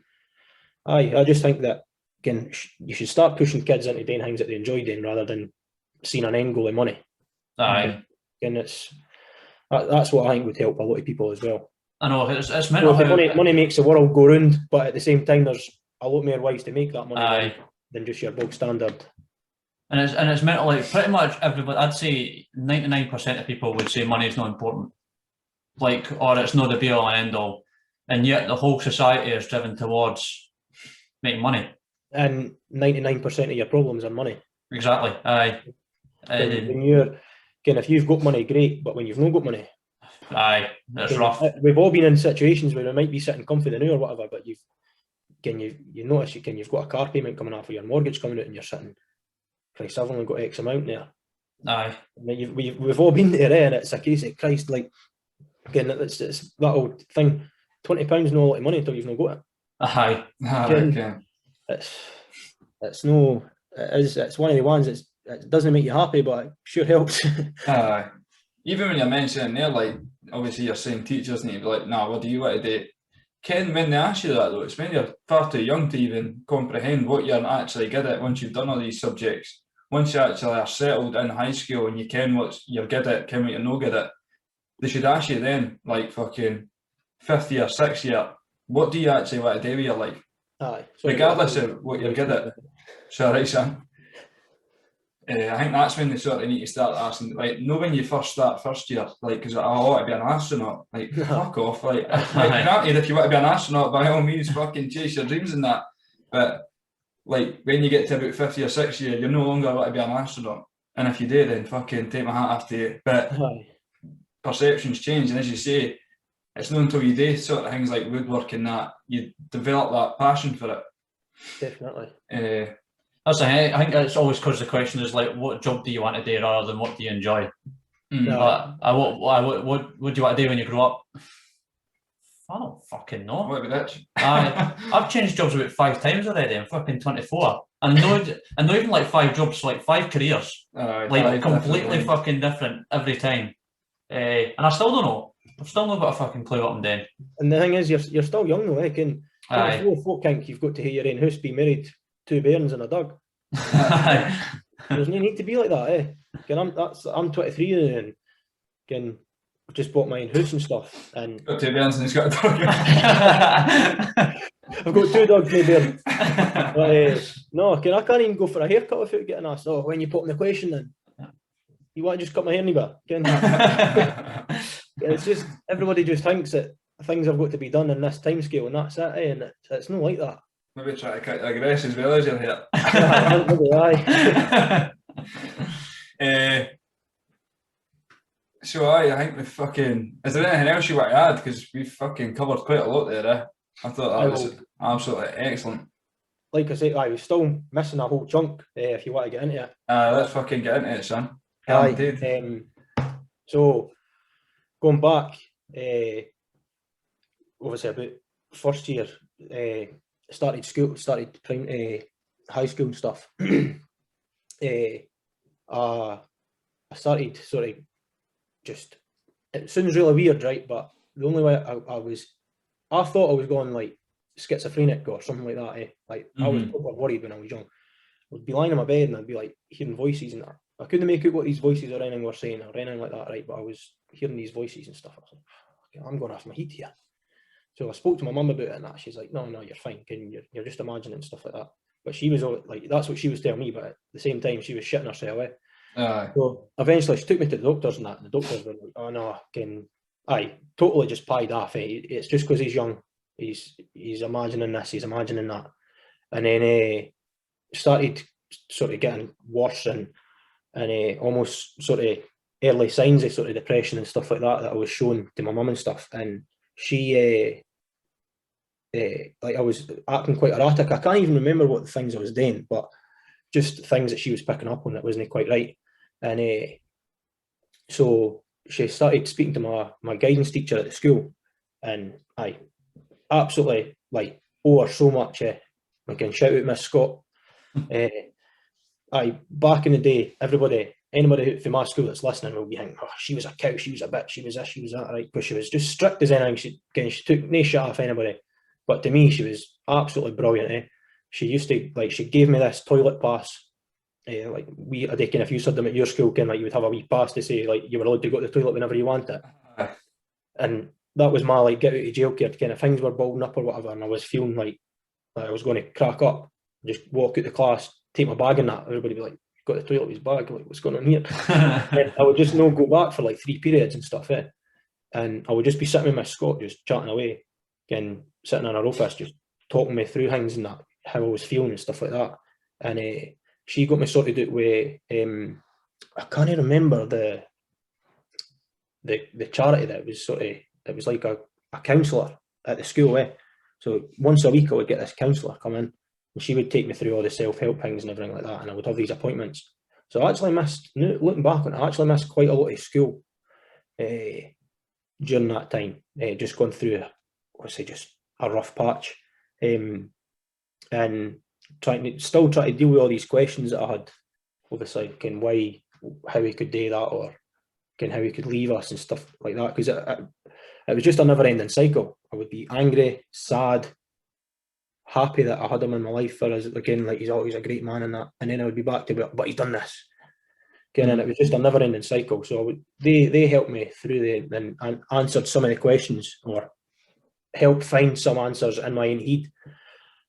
I just think that, again, you should start pushing kids into doing things that they enjoy doing rather than seeing an end goal of money.
Aye.
And that's what I think would help a lot of people as well.
I know, it's mental.
Money makes the world go round, but at the same time, there's a lot more ways to make that money than just your bog standard.
And it's mental, like, pretty much everybody, I'd say 99% of people would say money is not important. Like, or it's not the be all and end all. And yet the whole society is driven towards making money. And
99% of your problems are money.
Exactly, aye.
If you've got money, great, but when you've not got money,
aye, that's rough.
We've all been in situations where we might be sitting comfy the new or whatever, but you notice you've got a car payment coming off, or your mortgage coming out, and you're sitting, Christ, I've only got X amount there.
Aye.
We've all been there, and it's a case of Christ, like, again, it's that old thing, £20 is not a lot of money until you've not got it.
Aye.
It's one of the ones it doesn't make you happy, but it sure helps.
Even when you're mentioning there, like, obviously you're saying teachers need to be like, nah, what do you want to do? Ken, when they ask you that though, it's when you're far too young to even comprehend what you're actually good at once you've done all these subjects. Once you actually are settled in high school and you ken what you're good at, ken what you're no good at, they should ask you then, like, fucking 5th year, 6th year, what do you actually want to do with your life?
Aye.
Regardless of what you're good at. So, right, son. I think that's when they sort of need to start asking, like, know when you first start first year, like, because I want to be an astronaut, like, fuck off, like granted, if you want to be an astronaut, by all means, fucking chase your dreams and that, but, like, when you get to about 50 or 60 year, you're no longer want to be an astronaut, and if you do, then fucking take my hat off to you, but perceptions change, and as you say, it's not until you do sort of things like woodworking that you develop that passion for it.
Definitely.
That's I think it's always because the question is like, what job do you want to do rather than what do you enjoy? What do you want to do when you grow up? I don't fucking know.
What about that?
I've changed jobs about 5 times already. I'm fucking 24, and not even like 5 jobs, like 5 careers, like completely fucking different every time. And I still don't know. I've still not got a fucking clue what I'm doing.
And the thing is, you're still young though, eh? Can 24 folk think you've got to have your own house, be married, 2 bairns and a dog. There's no need to be like that, eh? I'm 23 and can just bought my own house and stuff. And
got 2 bairns and he's got a dog.
I've got 2 dogs, no bairns. But no, I can't even go for a haircut without getting asked. Oh, when you put in the question, then you want to just cut my hair, neighbour? It's just everybody just thinks that things have got to be done in this time scale, and that's it, eh? And it's not like that.
Maybe try to cut the grass as well as your hair. So I think we fucking. Is there anything else you want to add? Because we fucking covered quite a lot there. Eh? I thought that was absolutely excellent.
Like I say, we're still missing a whole chunk. If you want to get into it,
let's fucking get into it, son.
So going back, obviously about first year, started high school and stuff. I started sort of just. It sounds really weird, right? But the only way I thought I was going like schizophrenic or something like that. Like I was worried when I was young. I would be lying in my bed and I'd be like hearing voices and I couldn't make out what these voices or anything were saying or anything like that, right? But I was hearing these voices and stuff. I was like, I'm going off my heat here. So I spoke to my mum about it and that. She's like, no, you're fine. You're just imagining stuff like that. But she was like, that's what she was telling me. But at the same time, she was shitting herself, eh? So eventually she took me to the doctors and that. And the doctors were like, oh no, totally just pied off. Eh? It's just because he's young. He's imagining this, he's imagining that. And then started sort of getting worse and almost sort of early signs of sort of depression and stuff like that I was showing to my mum and stuff. And she, like I was acting quite erratic. I can't even remember what the things I was doing, but just things that she was picking up on that wasn't quite right. And so she started speaking to my guidance teacher at the school, and I absolutely like owe her so much. I can shout out Miss Scott. Back in the day, anybody from my school that's listening will be thinking, oh, she was a cow, she was a bitch, she was this, she was that, right? Because she was just strict as anything. She took no shit off anybody. But to me, she was absolutely brilliant. Eh? She used to, like, she gave me this toilet pass. Like, I reckon if you said them at your school, like, you would have a wee pass to say, like, you were allowed to go to the toilet whenever you wanted. And that was my, like, get out of jail card, kind of things were building up or whatever, and I was feeling like I was going to crack up, just walk out the class, take my bag and that. Everybody would be like, got the toilet with his bag, like, what's going on here? And I would just not go back for like 3 periods and stuff, eh? And I would just be sitting with Miss Scott, just chatting away, again, sitting in her office, just talking me through things and that, how I was feeling and stuff like that. And she got me sorted out with, I can't even remember the charity that was sort of, it was like a counsellor at the school, eh? So once a week I would get this counsellor come in, and she would take me through all the self-help things and everything like that, and I would have these appointments. So I actually missed, looking back on it, I actually missed quite a lot of school during that time, just going through, obviously, just a rough patch, and still trying to deal with all these questions that I had, obviously, how he could do that, or how he could leave us and stuff like that, because it was just a never-ending cycle. I would be angry, sad, happy that I had him in my life for us, again, like he's always a great man and that, and then I would be back to, but he's done this. Again, and it was just a never-ending cycle. So they helped me through and answered some of the questions, or helped find some answers in my own head.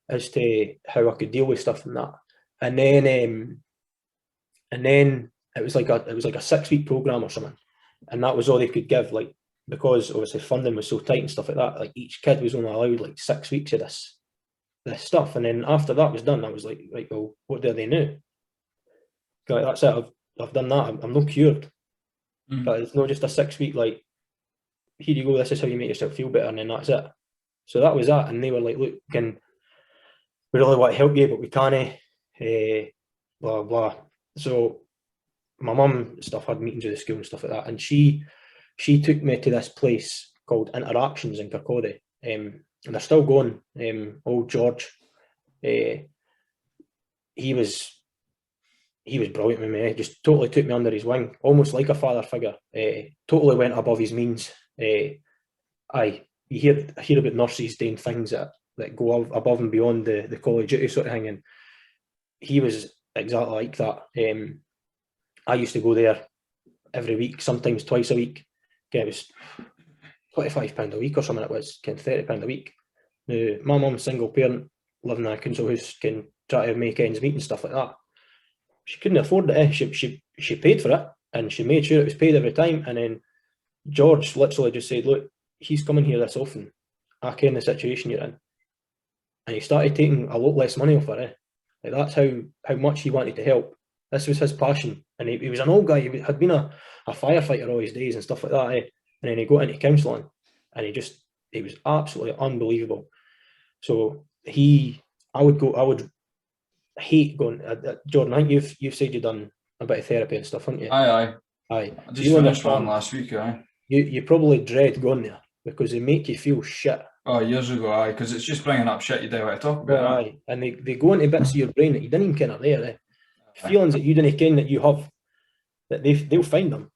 as to how I could deal with stuff and that. And then it was like a 6-week program or something, and that was all they could give, like, because obviously funding was so tight and stuff like that. Like, each kid was only allowed like 6 weeks of this stuff, and then after that was done, I was like, right, well, what do they know? Like, that's it. I've done that. I'm not cured. But it's not just a 6-week, like, here you go, this is how you make yourself feel better, and then that's it. So that was that, and they were like, look, we really want to help you, but we can't, blah, blah. So my mum and stuff had meetings with the school and stuff like that, and she took me to this place called Interactions in Kirkcaldy, and they're still going. Old George, he was brilliant with me. Just totally took me under his wing, almost like a father figure. Totally went above his means. You hear about nurses doing things that go above and beyond the Call of Duty sort of thing, and he was exactly like that. I used to go there every week, sometimes twice a week. It was £25 a week or something. It was £30 a week. Now, my mum's single parent, living in a council house, can try to make ends meet and stuff like that. She couldn't afford it. She paid for it, and she made sure it was paid every time. And then George literally just said, look, he's coming here this often. I ken the situation you're in. And he started taking a lot less money off her. Like, that's how much he wanted to help. This was his passion. And he was an old guy. He had been a firefighter all his days and stuff like that. And then he got into counselling, and he was absolutely unbelievable. So I would hate going. Jordan, I think you've said you've done a bit of therapy and stuff, haven't you?
Aye.
I
just finished one last week, aye.
You probably dread going there because they make you feel shit.
Oh, years ago, aye, because it's just bringing up shit you don't want to talk about.
Aye, and they go into bits of your brain that you didn't even ken are there. Feelings that you didn't ken that you have, that they'll find them.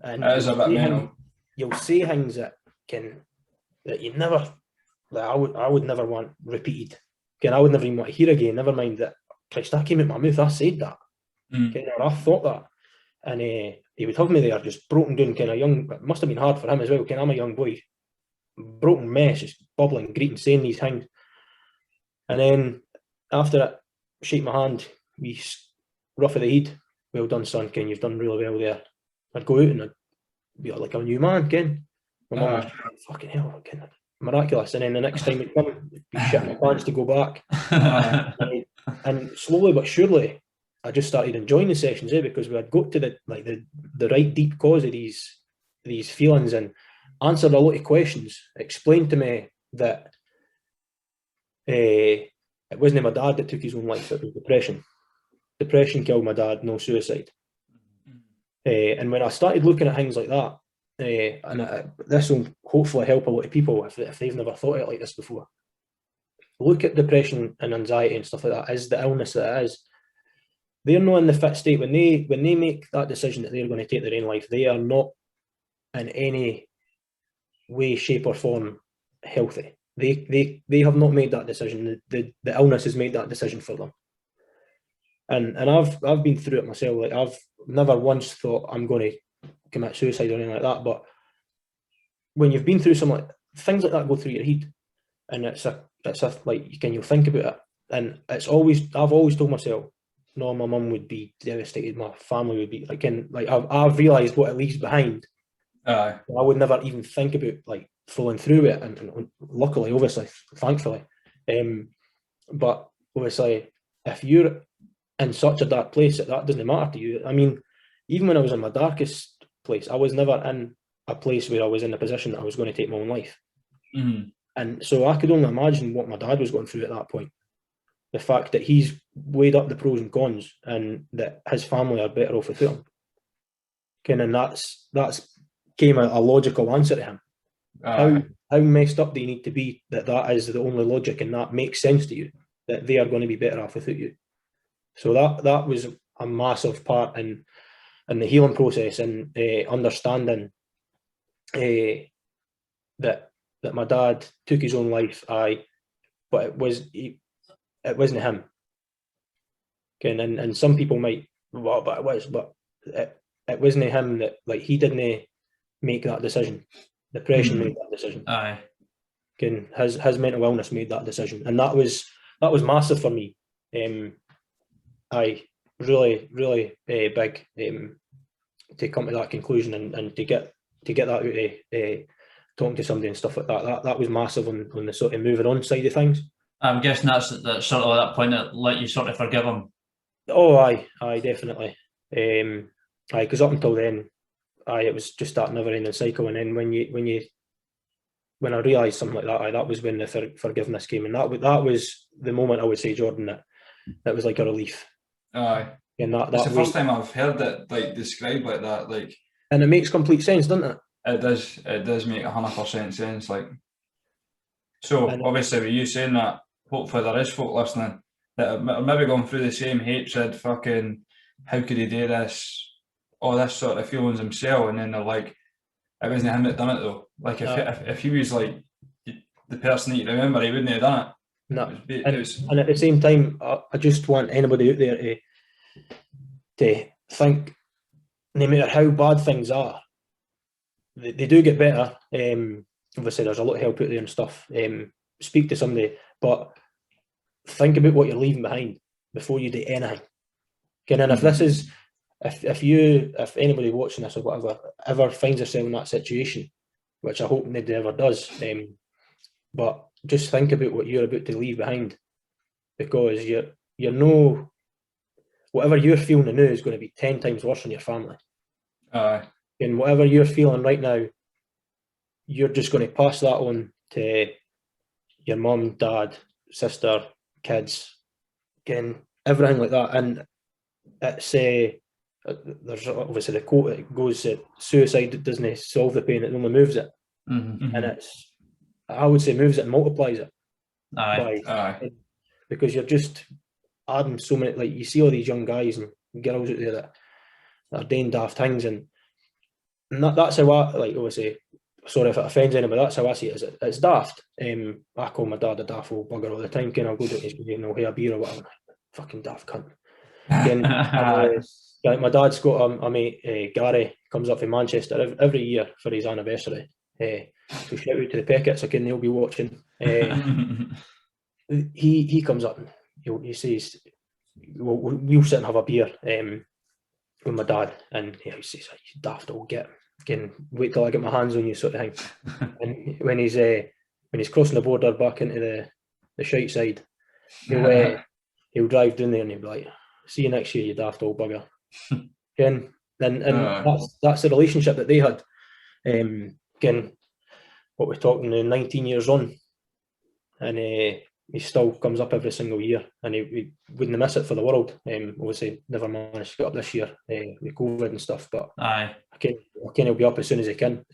And
it is a bit mental.
You'll say things that you never, that I would never want repeated. I would never even want to hear again. Never mind that, Christ, that came out my mouth. I said that. Or I thought that. And he would have me there just broken down, kind of young. It must have been hard for him as well. I'm a young boy, broken mess, just bubbling, greeting, saying these things. And then after it, shake my hand, we rough of the head. Well done, son, Ken. You've done really well there. I'd go out and I'd be like a new man, Ken. My mum was fucking hell, Ken. Miraculous. And then the next time it come, it'd be shitting my pants to go back. And slowly but surely, I just started enjoying the sessions, because we had got to the right deep cause of these feelings, and answered a lot of questions. Explained to me that it wasn't my dad that took his own life; it was depression. Depression killed my dad, no suicide. And when I started looking at things like that, this will hopefully help a lot of people if they've never thought of it like this before. Look at depression and anxiety and stuff like that as the illness that it is. They're not in the fit state when they make that decision that they're going to take their own life. They are not in any way, shape, or form healthy. They have not made that decision. The illness has made that decision for them. And I've been through it myself. Like, I've never once thought I'm going to commit suicide or anything like that. But when you've been through something, things like that go through your head, and it's like you'll think about it. And I've always told myself, no, my mum would be devastated. My family would be I've realised what it leaves behind. I would never even think about following through it, and luckily, obviously, thankfully. But obviously, if you're in such a dark place that doesn't matter to you. I mean, even when I was in my darkest place, I was never in a place where I was in a position that I was going to take my own life. And so I could only imagine what my dad was going through at that point. The fact that he's weighed up the pros and cons, and that his family are better off without him. And that's came a logical answer to him. How messed up do you need to be that is the only logic, and that makes sense to you, that they are going to be better off without you? So that was a massive part in the healing process, and understanding that my dad took his own life, but it wasn't him. Okay, and some people might, well, but it wasn't him. That he didn't make that decision. Depression made that decision.
Aye.
his mental illness made that decision, and that was massive for me. I really big to come to that conclusion and to get that out of talking to somebody and stuff like that. That was massive on the sort of moving on side of things.
I'm guessing that's sort of that point that let you sort of forgive him.
Oh, aye, definitely. Because up until then, it was just that never-ending cycle, and then when I realised something like that, that was when the forgiveness came, and that was the moment I would say, Jordan, that was like a relief.
Aye.
And
it's the first time I've heard it like described like that, like.
And it makes complete sense, doesn't it?
It does make 100% sense, like. So obviously, with you saying that, hopefully there is folk listening that are maybe going through the same hatred, fucking, how could he do this, all this sort of feelings himself, and then they're like, it wasn't him that done it though. Like if he was like the person that you remember, he wouldn't have done it.
No, and at the same time, I just want anybody out there to think, no matter how bad things are, they do get better. Obviously, there's a lot of help out there and stuff. Speak to somebody, but think about what you're leaving behind before you do anything. Okay, and if this is, if anybody watching this or whatever ever finds herself in that situation, which I hope nobody ever does, but just think about what you're about to leave behind, because you're no, whatever you're feeling now is going to be 10 times worse than your family. And whatever you're feeling right now, you're just going to pass that on to your mum, dad, sister, kids, again, everything like that. And it's there's obviously the quote that goes that suicide doesn't solve the pain, it only moves it.
Mm-hmm.
And I would say moves it and multiplies it.
Aye.
Because you're just adding so many, like you see all these young guys and girls out there that are doing daft things, and that's how I, like, obviously, sorry if it offends anybody, that's how I see it. It's daft. I call my dad a daft old bugger all the time. I'll go down to his and I'll have a beer or whatever. Fucking daft cunt. Like my dad's got a mate, Gary, comes up from Manchester every year for his anniversary. So shout out to the Peckets again, they'll be watching. He comes up and he says, we'll sit and have a beer with my dad, and he says, "You daft old git, again, wait till I get my hands on you," sort of thing. And when he's crossing the border back into the shite side, he'll drive down there and he'll be like, "See you next year, you daft old bugger." Again, and that's the relationship that they had. Again, what we're talking, 19 years on, and he still comes up every single year, and he wouldn't miss it for the world. Obviously, never managed to get up this year with COVID and stuff, but
I
can he'll be up as soon as he can.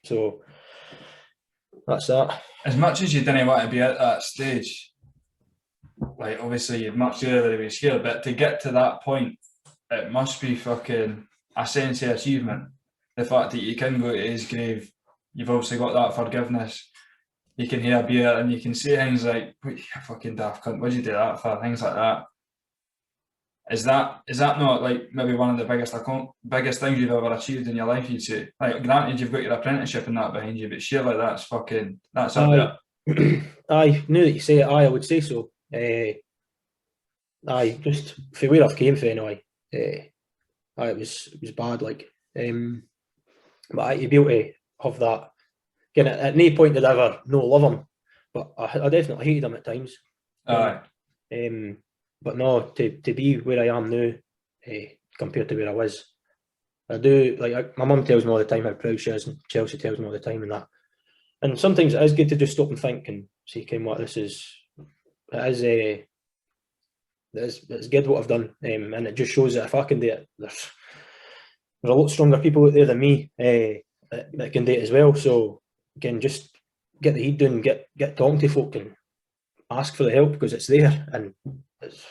So that's that.
As much as you didn't want to be at that stage, like obviously you'd much rather he was here, but to get to that point, it must be fucking a sense of achievement. The fact that you can go to his grave, you've obviously got that forgiveness. You can hear a beer and you can say things like, "What you fucking daft cunt, what'd you do that for?" Things like that. Is that not like maybe one of the biggest things you've ever achieved in your life, you'd say? Like, granted, you've got your apprenticeship and that behind you, but surely that's up there.
Aye, now that you say it, I would say so. Just for where I've came from anyway, it was bad, like, but you'd be able to have that. Again, at no point did I ever love him, but I definitely hated him at times. But no, to be where I am now, compared to where I was, I do, like, my mum tells me all the time how proud she is, and Chelsea tells me all the time and that. And sometimes it is good to just stop and think and see, what it's good what I've done, and it just shows that if I can do it, there's a lot stronger people out there than me that can do it as well. So again, just get the heat down, get talking to folk and ask for the help, because it's there, and it's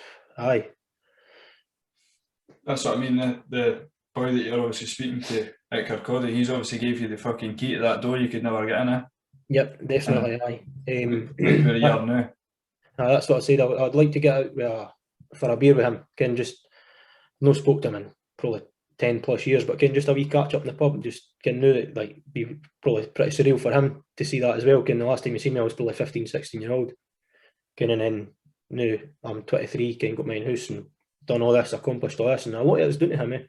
That's what I mean. The boy that you're obviously speaking to at Kirkcaldy, he's obviously gave you the fucking key to that door you could never get in.
Yep, definitely.
Where you are now.
That's what I said. I'd like to get out for a beer with him. Just no spoke to him in probably 10 plus years, but just a wee catch up in the pub, and just knew that like be probably pretty surreal for him to see that as well. The last time he seen me, I was probably 15, 16 year old. And then now I'm 23, got my own house and done all this, accomplished all this, and a lot of it was down to him.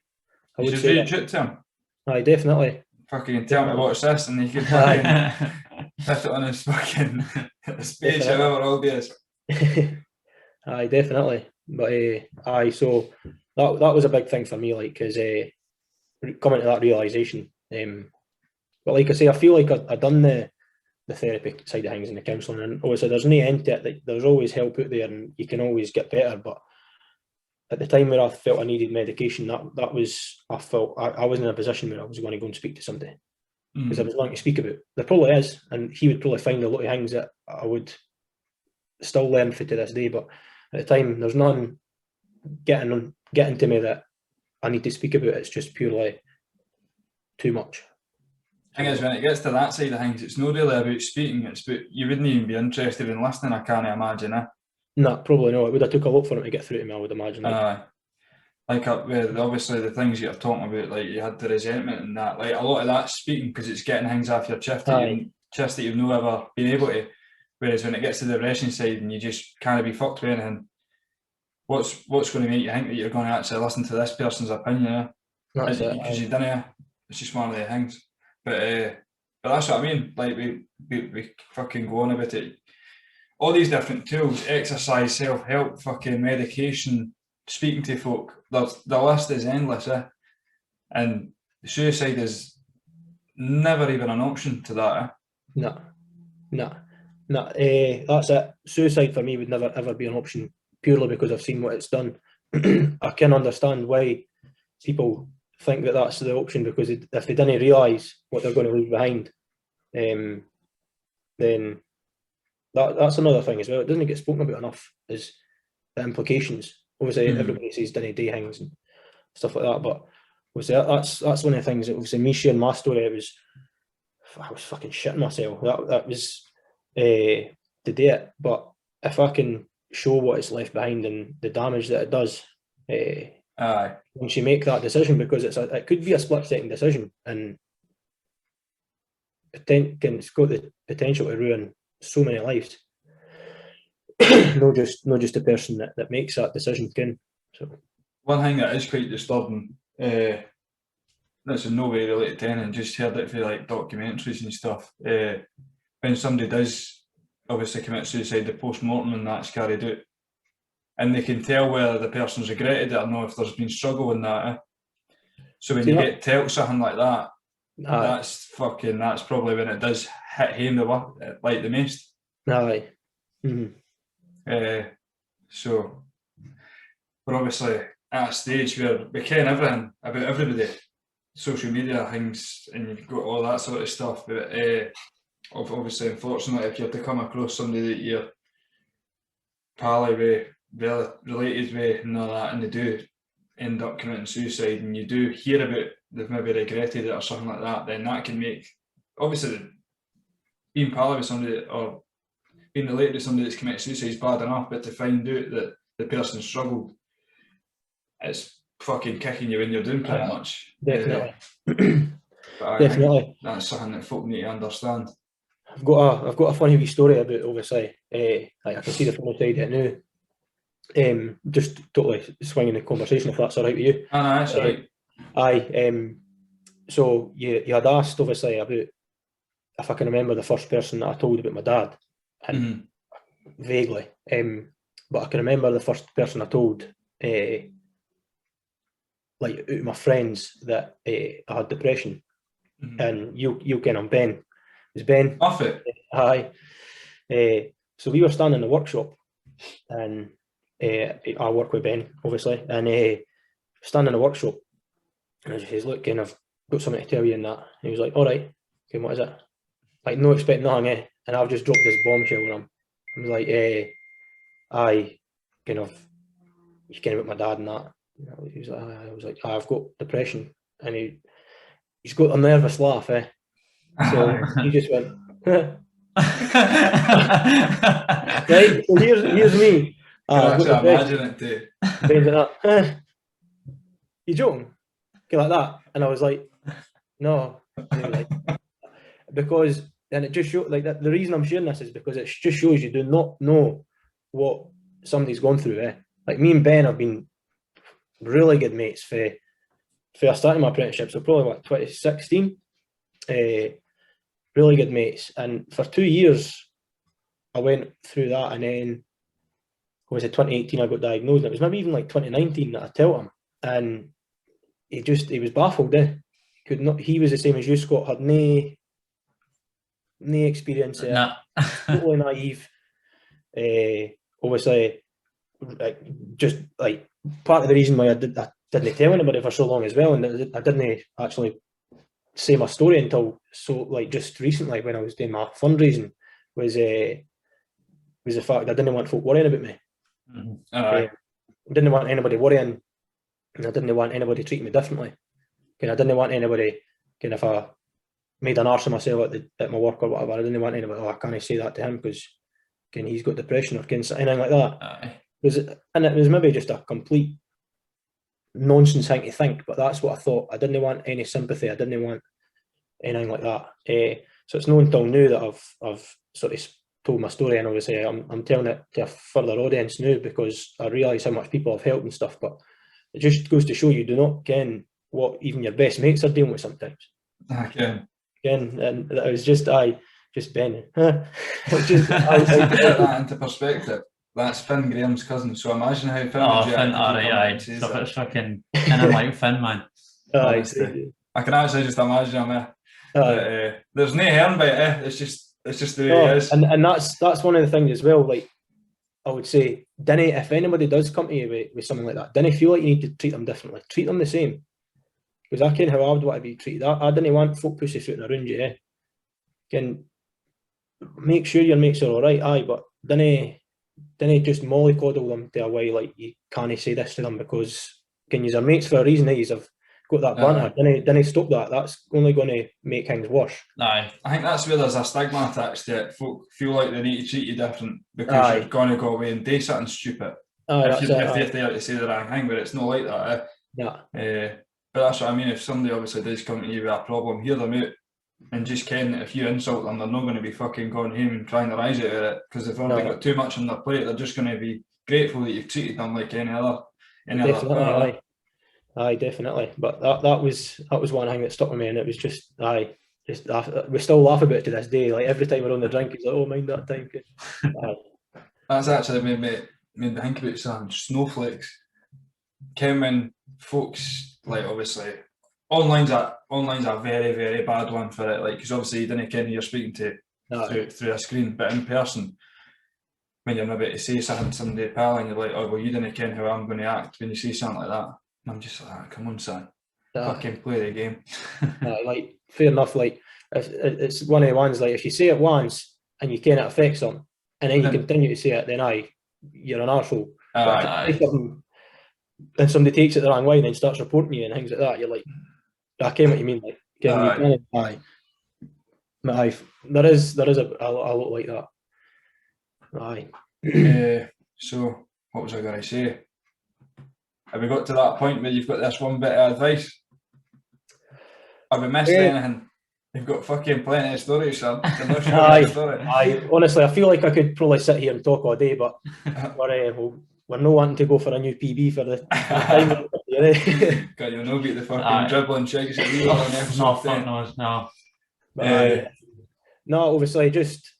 I would say reach out to him.
Aye, definitely.
Fucking tell him to watch this, and he can fucking put it on his fucking space, however old he is.
Aye, definitely. But aye, so that was a big thing for me, like, because coming to that realisation. But like I say, I feel like I've done the therapy side of things and the counselling, and obviously there's no end to it. There's always help out there, and you can always get better. But at the time where I felt I needed medication, that was, I felt I was in a position where I was going to go and speak to somebody, because there was nothing to speak about. There probably is, and he would probably find a lot of things that I would still learn for to this day. But at the time, there's nothing getting to me that I need to speak about. It's just purely too much.
The thing is, when it gets to that side of things, it's not really about speaking. It's about, you wouldn't even be interested in listening, I can't imagine.
No, probably not. It would have took a lot for him to get through to me, I would imagine.
Like obviously the things you're talking about, like you had the resentment and that, like a lot of that's speaking because it's getting things off your chest that you've not ever been able to. Whereas when it gets to the depression side and you just can't be fucked with anything, what's going to make you think that you're going to actually listen to this person's opinion? Because you didn't. It's just one of the things. But that's what I mean. Like we fucking go on about it. All these different tools: exercise, self-help, fucking medication, speaking to folk. The list is endless, and suicide is never even an option to that. No.
That's it. Suicide for me would never ever be an option, purely because I've seen what it's done. I can understand why people think that that's the option, because if they didn't realise what they're going to leave behind, then that's another thing as well. It doesn't get spoken about enough, is the implications. Obviously, everybody says didn't do things and stuff like that, but obviously that's one of the things that, obviously, me sharing my story, I was fucking shitting myself. That was to do it. But if I can show what it's left behind and the damage that it does, once you make that decision, because it could be a split-second decision, and it's got the potential to ruin so many lives. not just the person that makes that decision. So
one thing that is quite disturbing, that's in no way related to anything, just heard it for like documentaries and stuff. When somebody does obviously commit suicide, the post-mortem and that's carried out, and they can tell whether the person's regretted it or not, if there's been struggle in that. So when you get told something like that, that's probably when it does hit home the most.
Aye.
So we're obviously at a stage where we can everything about everybody, social media things, and you've got all that sort of stuff. But obviously, unfortunately, if you're to come across somebody that you're pally with, related with, and all that, and they do end up committing suicide, and you do hear about they've maybe regretted it or something like that, then that can make, obviously, being pally with somebody or being related to somebody that's committed suicide is bad enough, but to find out that the person struggled, it's fucking kicking you in your doing pretty much.
Definitely.
Definitely. That's something that folk need to understand.
I've got a funny wee story about, obviously, like I can see the funny side of it now. Just totally swinging the conversation, if that's all right with you.
No, that's all right.
Aye. So you had asked, obviously, about if I can remember the first person that I told about my dad, and vaguely, but I can remember the first person I told, like out of my friends, that I had depression, and you ken him, Ben. It was Ben.
Off it.
Aye. So we were standing in the workshop, and I work with Ben, obviously, and standing in the workshop, and he says, "Look, Ken, I've got something to tell you," and that. And he was like, "All right, okay, what is it?" Like, no expecting nothing, and I've just dropped this bombshell on him. I was like, you can about my dad and that. He was like, I was like, I've got depression, and he's got a nervous laugh, So he just went, right. So here's me.
I can actually imagine it too.
You joking? like that. And I was like, no. And he was like, because, and it just shows, like, that the reason I'm sharing this is because it just shows you do not know what somebody's gone through. Like me and Ben have been really good mates for I started my apprenticeship, so probably what, 2016. Really good mates, and for 2 years I went through that, and then was it 2018 I got diagnosed, and it was maybe even like 2019 that I told him, and he was baffled. Could not. He was the same as you, Scott. Had no experience.
Nah.
Totally naive. Obviously, just like part of the reason why I didn't tell anybody for so long as well, and I didn't actually say my story until just recently when I was doing my fundraising, was the fact that I didn't want folk worrying about me.
Mm-hmm.
I didn't want anybody worrying, and I didn't want anybody treating me differently. I didn't want anybody if I made an arse of myself at my work or whatever, I didn't want anybody, I can't say that to him because he's got depression or anything like that. And it was maybe just a complete nonsense thing to think, but that's what I thought. I didn't want any sympathy. I didn't want anything like that. So it's not until now that I've sort of told my story, and obviously I'm telling it to a further audience now because I realise how much people have helped and stuff. But it just goes to show you do not ken what even your best mates are dealing with sometimes.
Okay.
And that was just Ben.
Just to put that into perspective, that's Finn Graham's cousin. So imagine how Finn would react.
Finn, so it's fucking, and I'm like Finn, man.
I can actually just imagine him. There's no harm by it. It's just the way it is.
And that's one of the things as well. Like I would say, if anybody does come to you with something like that, didn't feel like you need to treat them differently. Treat them the same. Because I ken how I would want to be treated. I didn't want folk pussyfooting around you. Can make sure your mates are all right, but didn't just mollycoddle them to a way like you can't say this to them because you're mates for a reason. You've got that banter. Didn't stop that. That's only going to make things worse.
I think that's where there's a stigma attached to it. Folk feel like they need to treat you different because you're going to go away and do something stupid. If they're there to say the wrong thing, but it's not like that. But that's what I mean. If somebody obviously does come to you with a problem, hear them out and just ken that if you insult them, they're not going to be fucking going home and crying their eyes out at it because they've already got too much on their plate. They're just going to be grateful that you've treated them like any other.
Aye, definitely. But that was one thing that stuck with me, and it was just we still laugh about it to this day. Like every time we're on the drink, it's like, oh, mind that time.
That's actually made me think about some snowflakes. Came when folks like obviously online's a very, very bad one for it. Like because obviously you didn't ken who you're speaking to through a screen, but in person, when you're maybe to say something to somebody pal and you're like, oh well, you didn't ken how I'm going to act when you say something like that. And I'm just like, come on, son, fucking play the game.
Like fair enough. Like it's one of the ones like if you say it once and you ken it affects them, and then you continue to say it, then you're an arsehole. And somebody takes it the wrong way and then starts reporting you and things like that, you're like, I ken what you mean. Like, there is a lot like
that. So, what was I going to say? Have we got to that point where you've got this one bit of advice? Have we missed anything? You've got fucking plenty of stories, son.
Honestly, I feel like I could probably sit here and talk all day, but we're not wanting to go for a new PB for the time.
God, you'll not beat the fucking dribbling chicks that we were on episode 10.
No, obviously, just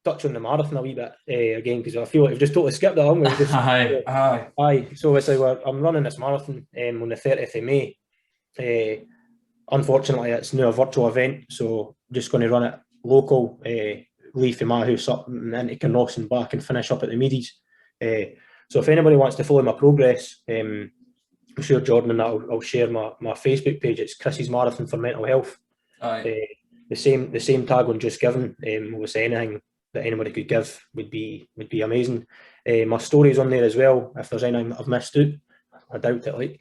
touch on the marathon a wee bit again, because I feel like we've just totally skipped that. So obviously, I'm running this marathon on the 30th of May. Unfortunately, it's now a virtual event, so I'm just going to run it local, leave from my house up and into Kinross and back and finish up at the Meadies. So if anybody wants to follow my progress, I'm sure Jordan and I'll share my Facebook page. It's Chris's Marathon for Mental Health. The same tag on Just Giving. Obviously, anything that anybody could give would be amazing. My story's on there as well. If there's anything that I've missed out, I doubt it. Like,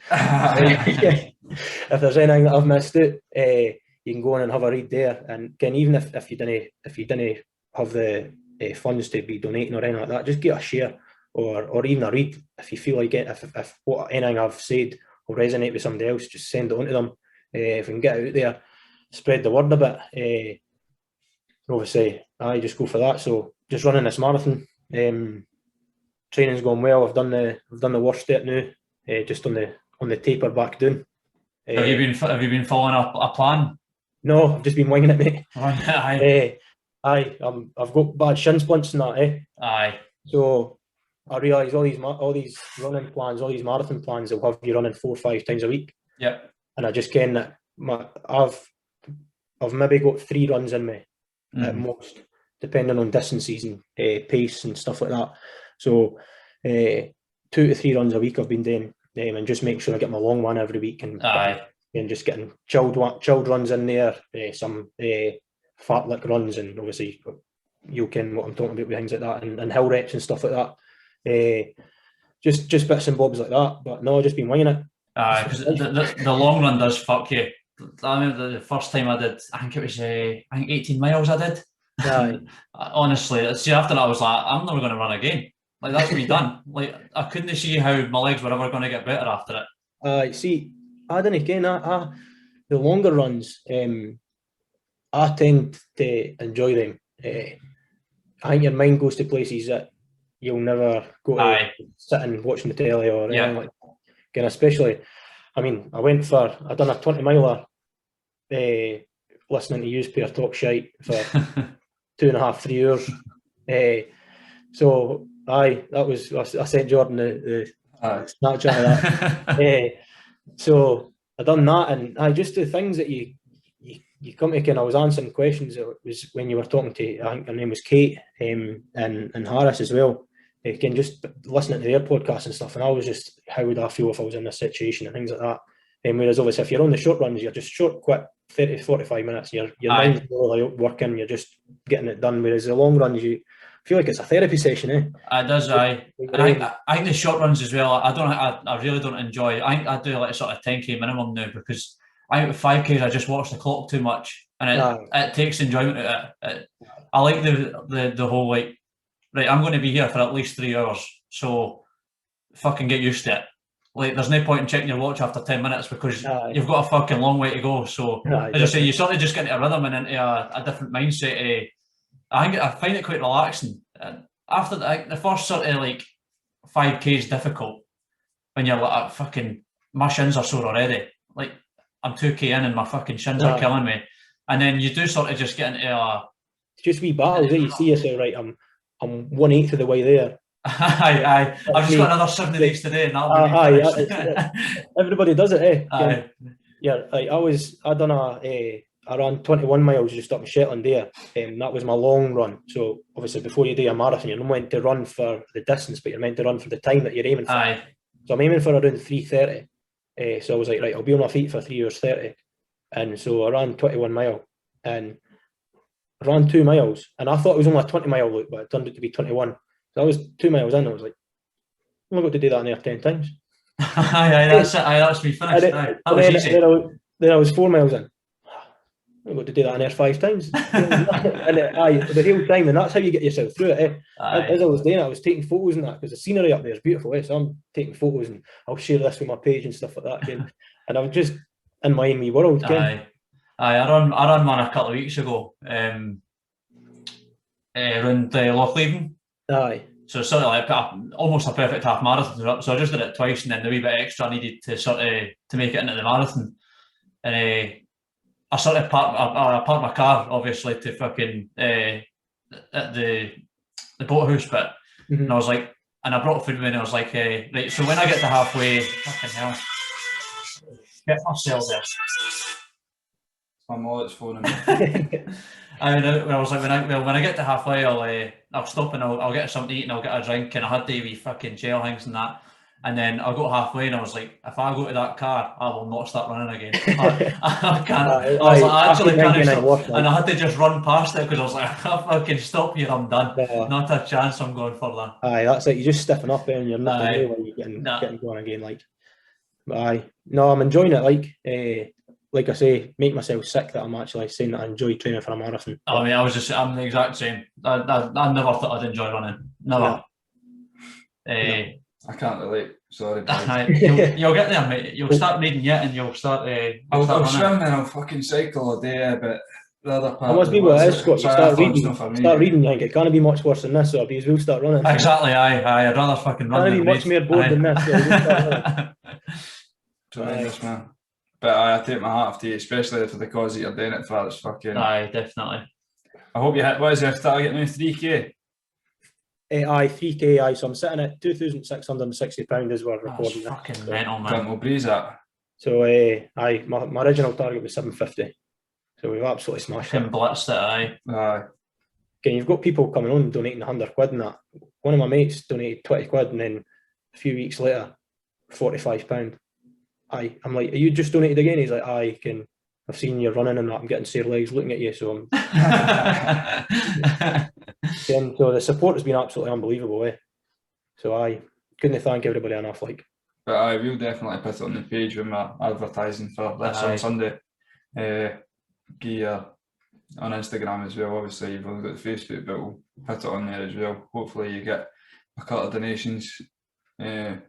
if there's anything that I've missed out, you can go on and have a read there. And again, even if you didn't have the funds to be donating or anything like that, just get a share or even a read if you feel like it. If what anything I've said will resonate with somebody else, just send it on to them. If we can get out there, spread the word a bit. Obviously, I just go for that. So just running this marathon. Training's going well. I've done the worst step now. Just on the taper back down.
Have you been following a plan?
No, I've just been winging it, mate.
Aye.
I've got bad shin splints and that.
Aye.
So I realise all these running plans, all these marathon plans, will have you running 4 or 5 times a week.
Yep.
And I just ken that I've maybe got 3 runs in me at most, depending on distances and pace and stuff like that. So 2 to 3 runs a week I've been doing, and just make sure I get my long one every week, and just getting chilled runs in there, some fartlek runs, and obviously you'll ken what I'm talking about with things like that, and hill reps and stuff like that. Just bits and bobs like that. But no, I've just been winging it.
Because the long run does fuck you. I remember the first time I did, I think it was 18 miles I did. Honestly, see, after that I was like, I'm never going to run again. Like, that's me done. Like, I couldn't see how my legs were ever going to get better after it.
See, I didn't again. The longer runs, I tend to enjoy them. I think your mind goes to places that you'll never go to, sitting watching the telly or anything like that. Again, especially, I mean, I done a 20 miler listening to you pair talk shite for 2.5, 3 hours. So I sent Jordan the Snapchat of that. So I done that, and I just do things that you come to. I was answering questions. It was when you were talking to, I think her name was Kate, and Harris as well. Just listening to their podcasts and stuff, and I was just, how would I feel if I was in this situation and things like that. Whereas obviously if you're on the short runs, you're just short, quick, 30 to 45 minutes, your mind's really working, you're just getting it done. Whereas the long runs, you feel like it's a therapy session,
It does, And I think the short runs as well, I really don't enjoy. I do like a sort of 10k minimum now, because I think with 5Ks I just watch the clock too much, and it takes enjoyment out of it. I like the whole, like, right, I'm going to be here for at least 3 hours, so fucking get used to it. Like, there's no point in checking your watch after 10 minutes because you've got a fucking long way to go. So, as I say, you sort of just get into a rhythm and into a different mindset. I find it quite relaxing. After the first sort of like 5K is difficult when you're like, fucking, my shins are sore already. Like, I'm 2K in and my fucking shins are killing me. And then you do sort of just get into
just wee battles, you see yourself, right, I'm 1/8 of the way there.
I've just got another 7 of these today, and
everybody does it, I done I ran 21 miles just up in Shetland there, and that was my long run. So obviously before you do a marathon, you're not meant to run for the distance, but you're meant to run for the time that you're aiming for. So I'm aiming for around 3:30. So I was like, right, I'll be on my feet for 3 hours 30. And so I ran 21 mile and ran 2 miles, and I thought it was only a 20 mile loop, but it turned out to be 21. So I was 2 miles in, I was like, I'm not going to do that in there 10 times.
That's me finished. That was easy.
Then I was 4 miles in. I'm going to do that in there 5 times. And the whole time, and that's how you get yourself through it. As I was doing it, I was taking photos and that, because the scenery up there is beautiful. So I'm taking photos, and I'll share this with my page and stuff like that. And I was just in my own wee world.
I ran one a couple of weeks ago around Lochleven. So sort of like almost a perfect half marathon. So I just did it twice, and then the wee bit extra I needed to sort of to make it into the marathon. And I sort of parked my car, obviously, to fucking at the boathouse bit. And I was like, and I brought food with me, and I was like, right, so when I get to halfway, fucking hell, get myself there.
My mullet's phoning me.
I was like, when I get to halfway, I'll stop and I'll get something to eat and I'll get a drink, and I had the wee fucking gel things and that. And then I got halfway and I was like, if I go to that car, I will not start running again. I can't. I was like, I actually can't stop. And I had to just run past it, because I was like, I fucking stop here, I'm done. Not a chance I'm going for that.
That's it. You just stiffen up and you're nothing new when you're getting going again. No, I'm enjoying it. Like I say, make myself sick that I'm actually saying that I enjoy training for a marathon.
I mean, I'm the exact same. I never thought I'd enjoy running. Never.
I can't relate. Sorry, boys.
You'll get there, mate. You'll start reading it and you'll start.
I'll swim and I'll fucking cycle all day, but the other part.
That must be what it is, Scott. You start reading, you think it can't be much worse than this, so we'll start running.
Exactly, aye. I'd rather fucking run.
Can't be much more bored than this, so we'll start running.
Tremendous, man. But I take my hat off to you, especially for the cause that you're doing it for. It's fucking.
Aye, definitely.
I hope you hit. What is your target now? 3K.
Aye, 3K. Aye, so I'm sitting at £2,660 as we're recording.
That's fucking mental, man.
We'll breeze that.
So aye, my original target was 750. So we've absolutely smashed it.
Blitzed it, aye.
Aye.
Okay, you've got people coming on donating £100 and that. One of my mates donated £20 and then a few weeks later, £45. Aye, I'm like, are you just donated again? He's like, aye, I've seen you running and that. I'm getting sore legs looking at you, so so the support has been absolutely unbelievable, eh? So I couldn't thank everybody enough, like.
But I will definitely put it on the page when we're advertising for this on Sunday. Gear on Instagram as well. Obviously, you've only got the Facebook, but we'll put it on there as well. Hopefully, you get a couple of donations. I'm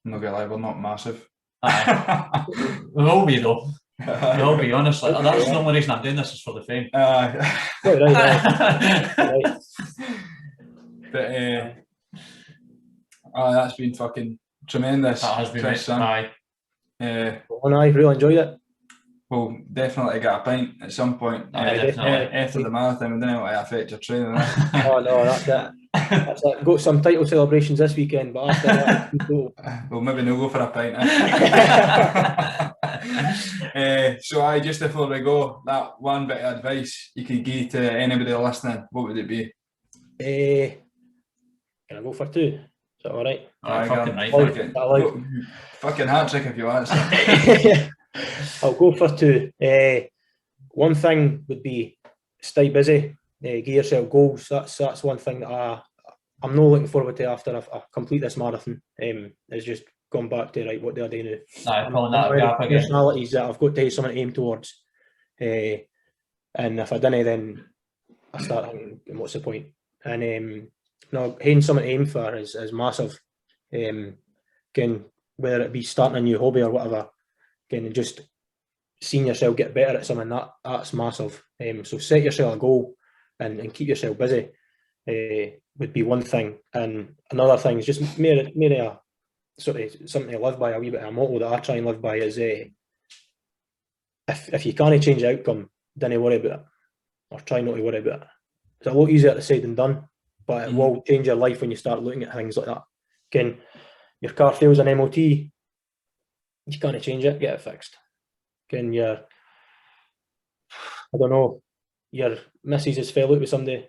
not gonna lie, we're not massive.
Aye. We will be though. We'll be honest. Like, that's the only reason I'm doing this is for the fame.
Right.
But that's been fucking tremendous.
That has been
Chris,
aye.
And I really enjoyed it.
We'll definitely get a pint at some point. After the marathon, we don't know how to affect your training.
Oh no, that's it. That's it. Got some title celebrations this weekend, but after that,
we'll maybe no go for a pint. So just before we go, that one bit of advice you could give to anybody listening, what would it be?
Can I go for 2? Is that all right?
Fucking right.
Fucking hat trick if you want.
I'll go for 2. One thing would be stay busy, give yourself goals. That's one thing that I'm not looking forward to after I complete this marathon. It's just gone back to right. What do I do now?
Pulling that gap again.
Personalities that I've got to have something to aim towards, and if I don't, then I start thinking, what's the point? And no, having something to aim for is massive. Again, whether it be starting a new hobby or whatever. And just seeing yourself get better at something, that's massive. So set yourself a goal and keep yourself busy would be one thing. And another thing is just maybe a sort of something to live by, a wee bit of a motto that I try and live by is if you can't change the outcome, don't worry about it. Or try not to worry about it. It's a lot easier to say than done, but it will change your life when you start looking at things like that. Again, your car fails an MOT, you can't change it, get it fixed. Again, I don't know, your missus has fell out with somebody,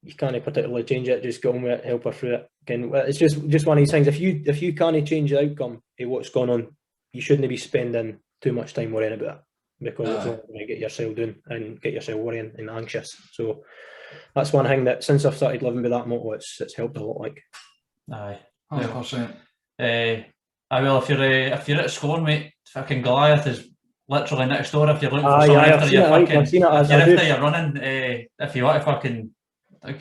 you can't particularly change it, just get on with it, help her through it. Again, it's just one of these things, if you can't change the outcome of what's going on, you shouldn't be spending too much time worrying about it, because it's not going to get yourself down and get yourself worrying and anxious. So that's one thing that since I've started living by that motto, it's helped a lot. Like,
aye,
100%.
I will. If you're at Scorn, mate, fucking Goliath is literally next door. If you're looking for someone after you're running, if you want to fucking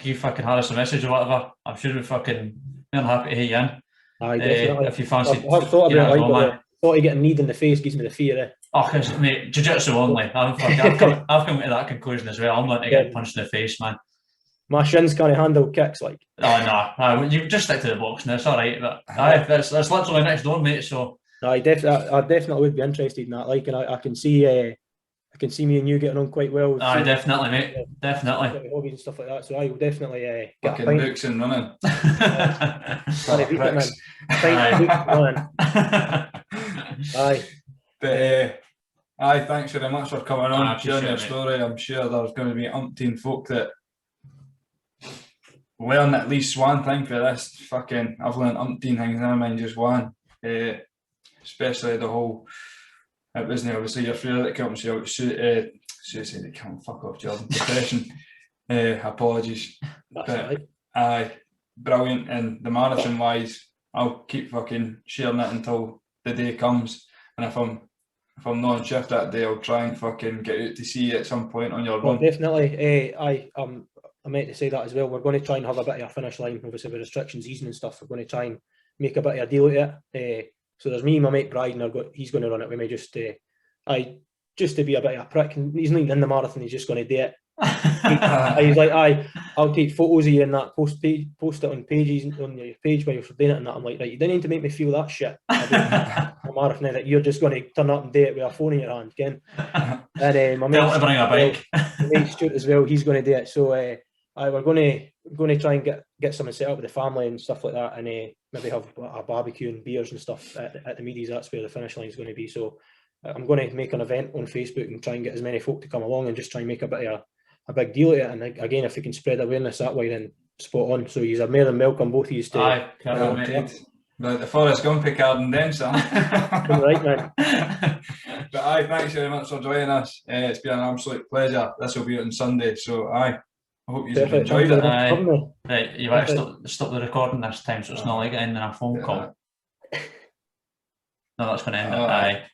give fucking Harris a message or whatever, I'm sure we're fucking more than happy to hit you in.
Aye, definitely.
If you fancy,
I've thought about it. Like, thought of getting kneed in the face gives me the fear. Eh?
Oh, mate, jiu-jitsu only. I've come to that conclusion as well. I'm not to get punched in the face, man.
My shins can't handle kicks, like.
Oh no, you just stick to the boxing. It's all right, but that's literally next door, mate. So
I definitely would be interested in that. Like, and I can see me and you getting on quite well.
Aye, definitely, mate. Definitely.
Hobbies and stuff like that. So I will definitely get
fucking books and running.
Aye.
But aye, thanks very much for coming on, sharing your story. I'm sure there's going to be umpteen folk that learn at least one thing for this. Fucking, I've learned umpteen things, never mind just one. Especially the whole, it wasn't obviously your fear that comes out, suicide that can't fuck off, Jordan. Depression. Apologies.
That's right.
Aye, brilliant. And the marathon wise, I'll keep fucking sharing it until the day comes. And if I'm not on shift that day, I'll try and fucking get out to see you at some point on your run.
Definitely. I meant to say that as well. We're going to try and have a bit of a finish line, obviously with restrictions easing and stuff. We're going to try and make a bit of a deal out of it. So there's me, my mate Bryden, he's going to run it with me just to be a bit of a prick. And he's not even in the marathon, he's just going to do it. He's like, I'll take photos of you and that, post it on pages on your page when you're doing it and that. I'm like, right, you didn't need to make me feel that shit. A marathon that you're just going to turn up and do it with a phone in your hand again. And my mate,
bring a bike.
My mate Stuart as well, he's going to do it. So we're going to try and get something set up with the family and stuff like that, and maybe have a barbecue and beers and stuff at the Meadies. That's where the finish line is going to be. So I'm going to make an event on Facebook and try and get as many folk to come along and just try and make a bit of a big deal of it. And again, if we can spread awareness that way, then spot on. So you're more than welcome, both of you, to.
Aye,
the Forrest Gump card and then some.
Right, man.
But aye, thanks very much for joining us. It's been an absolute pleasure. This will be out on Sunday, so aye, I hope you've enjoyed it.
Right, you have to stop the recording this time, so it's not like ending a phone call. No, that's going to end it. Aye.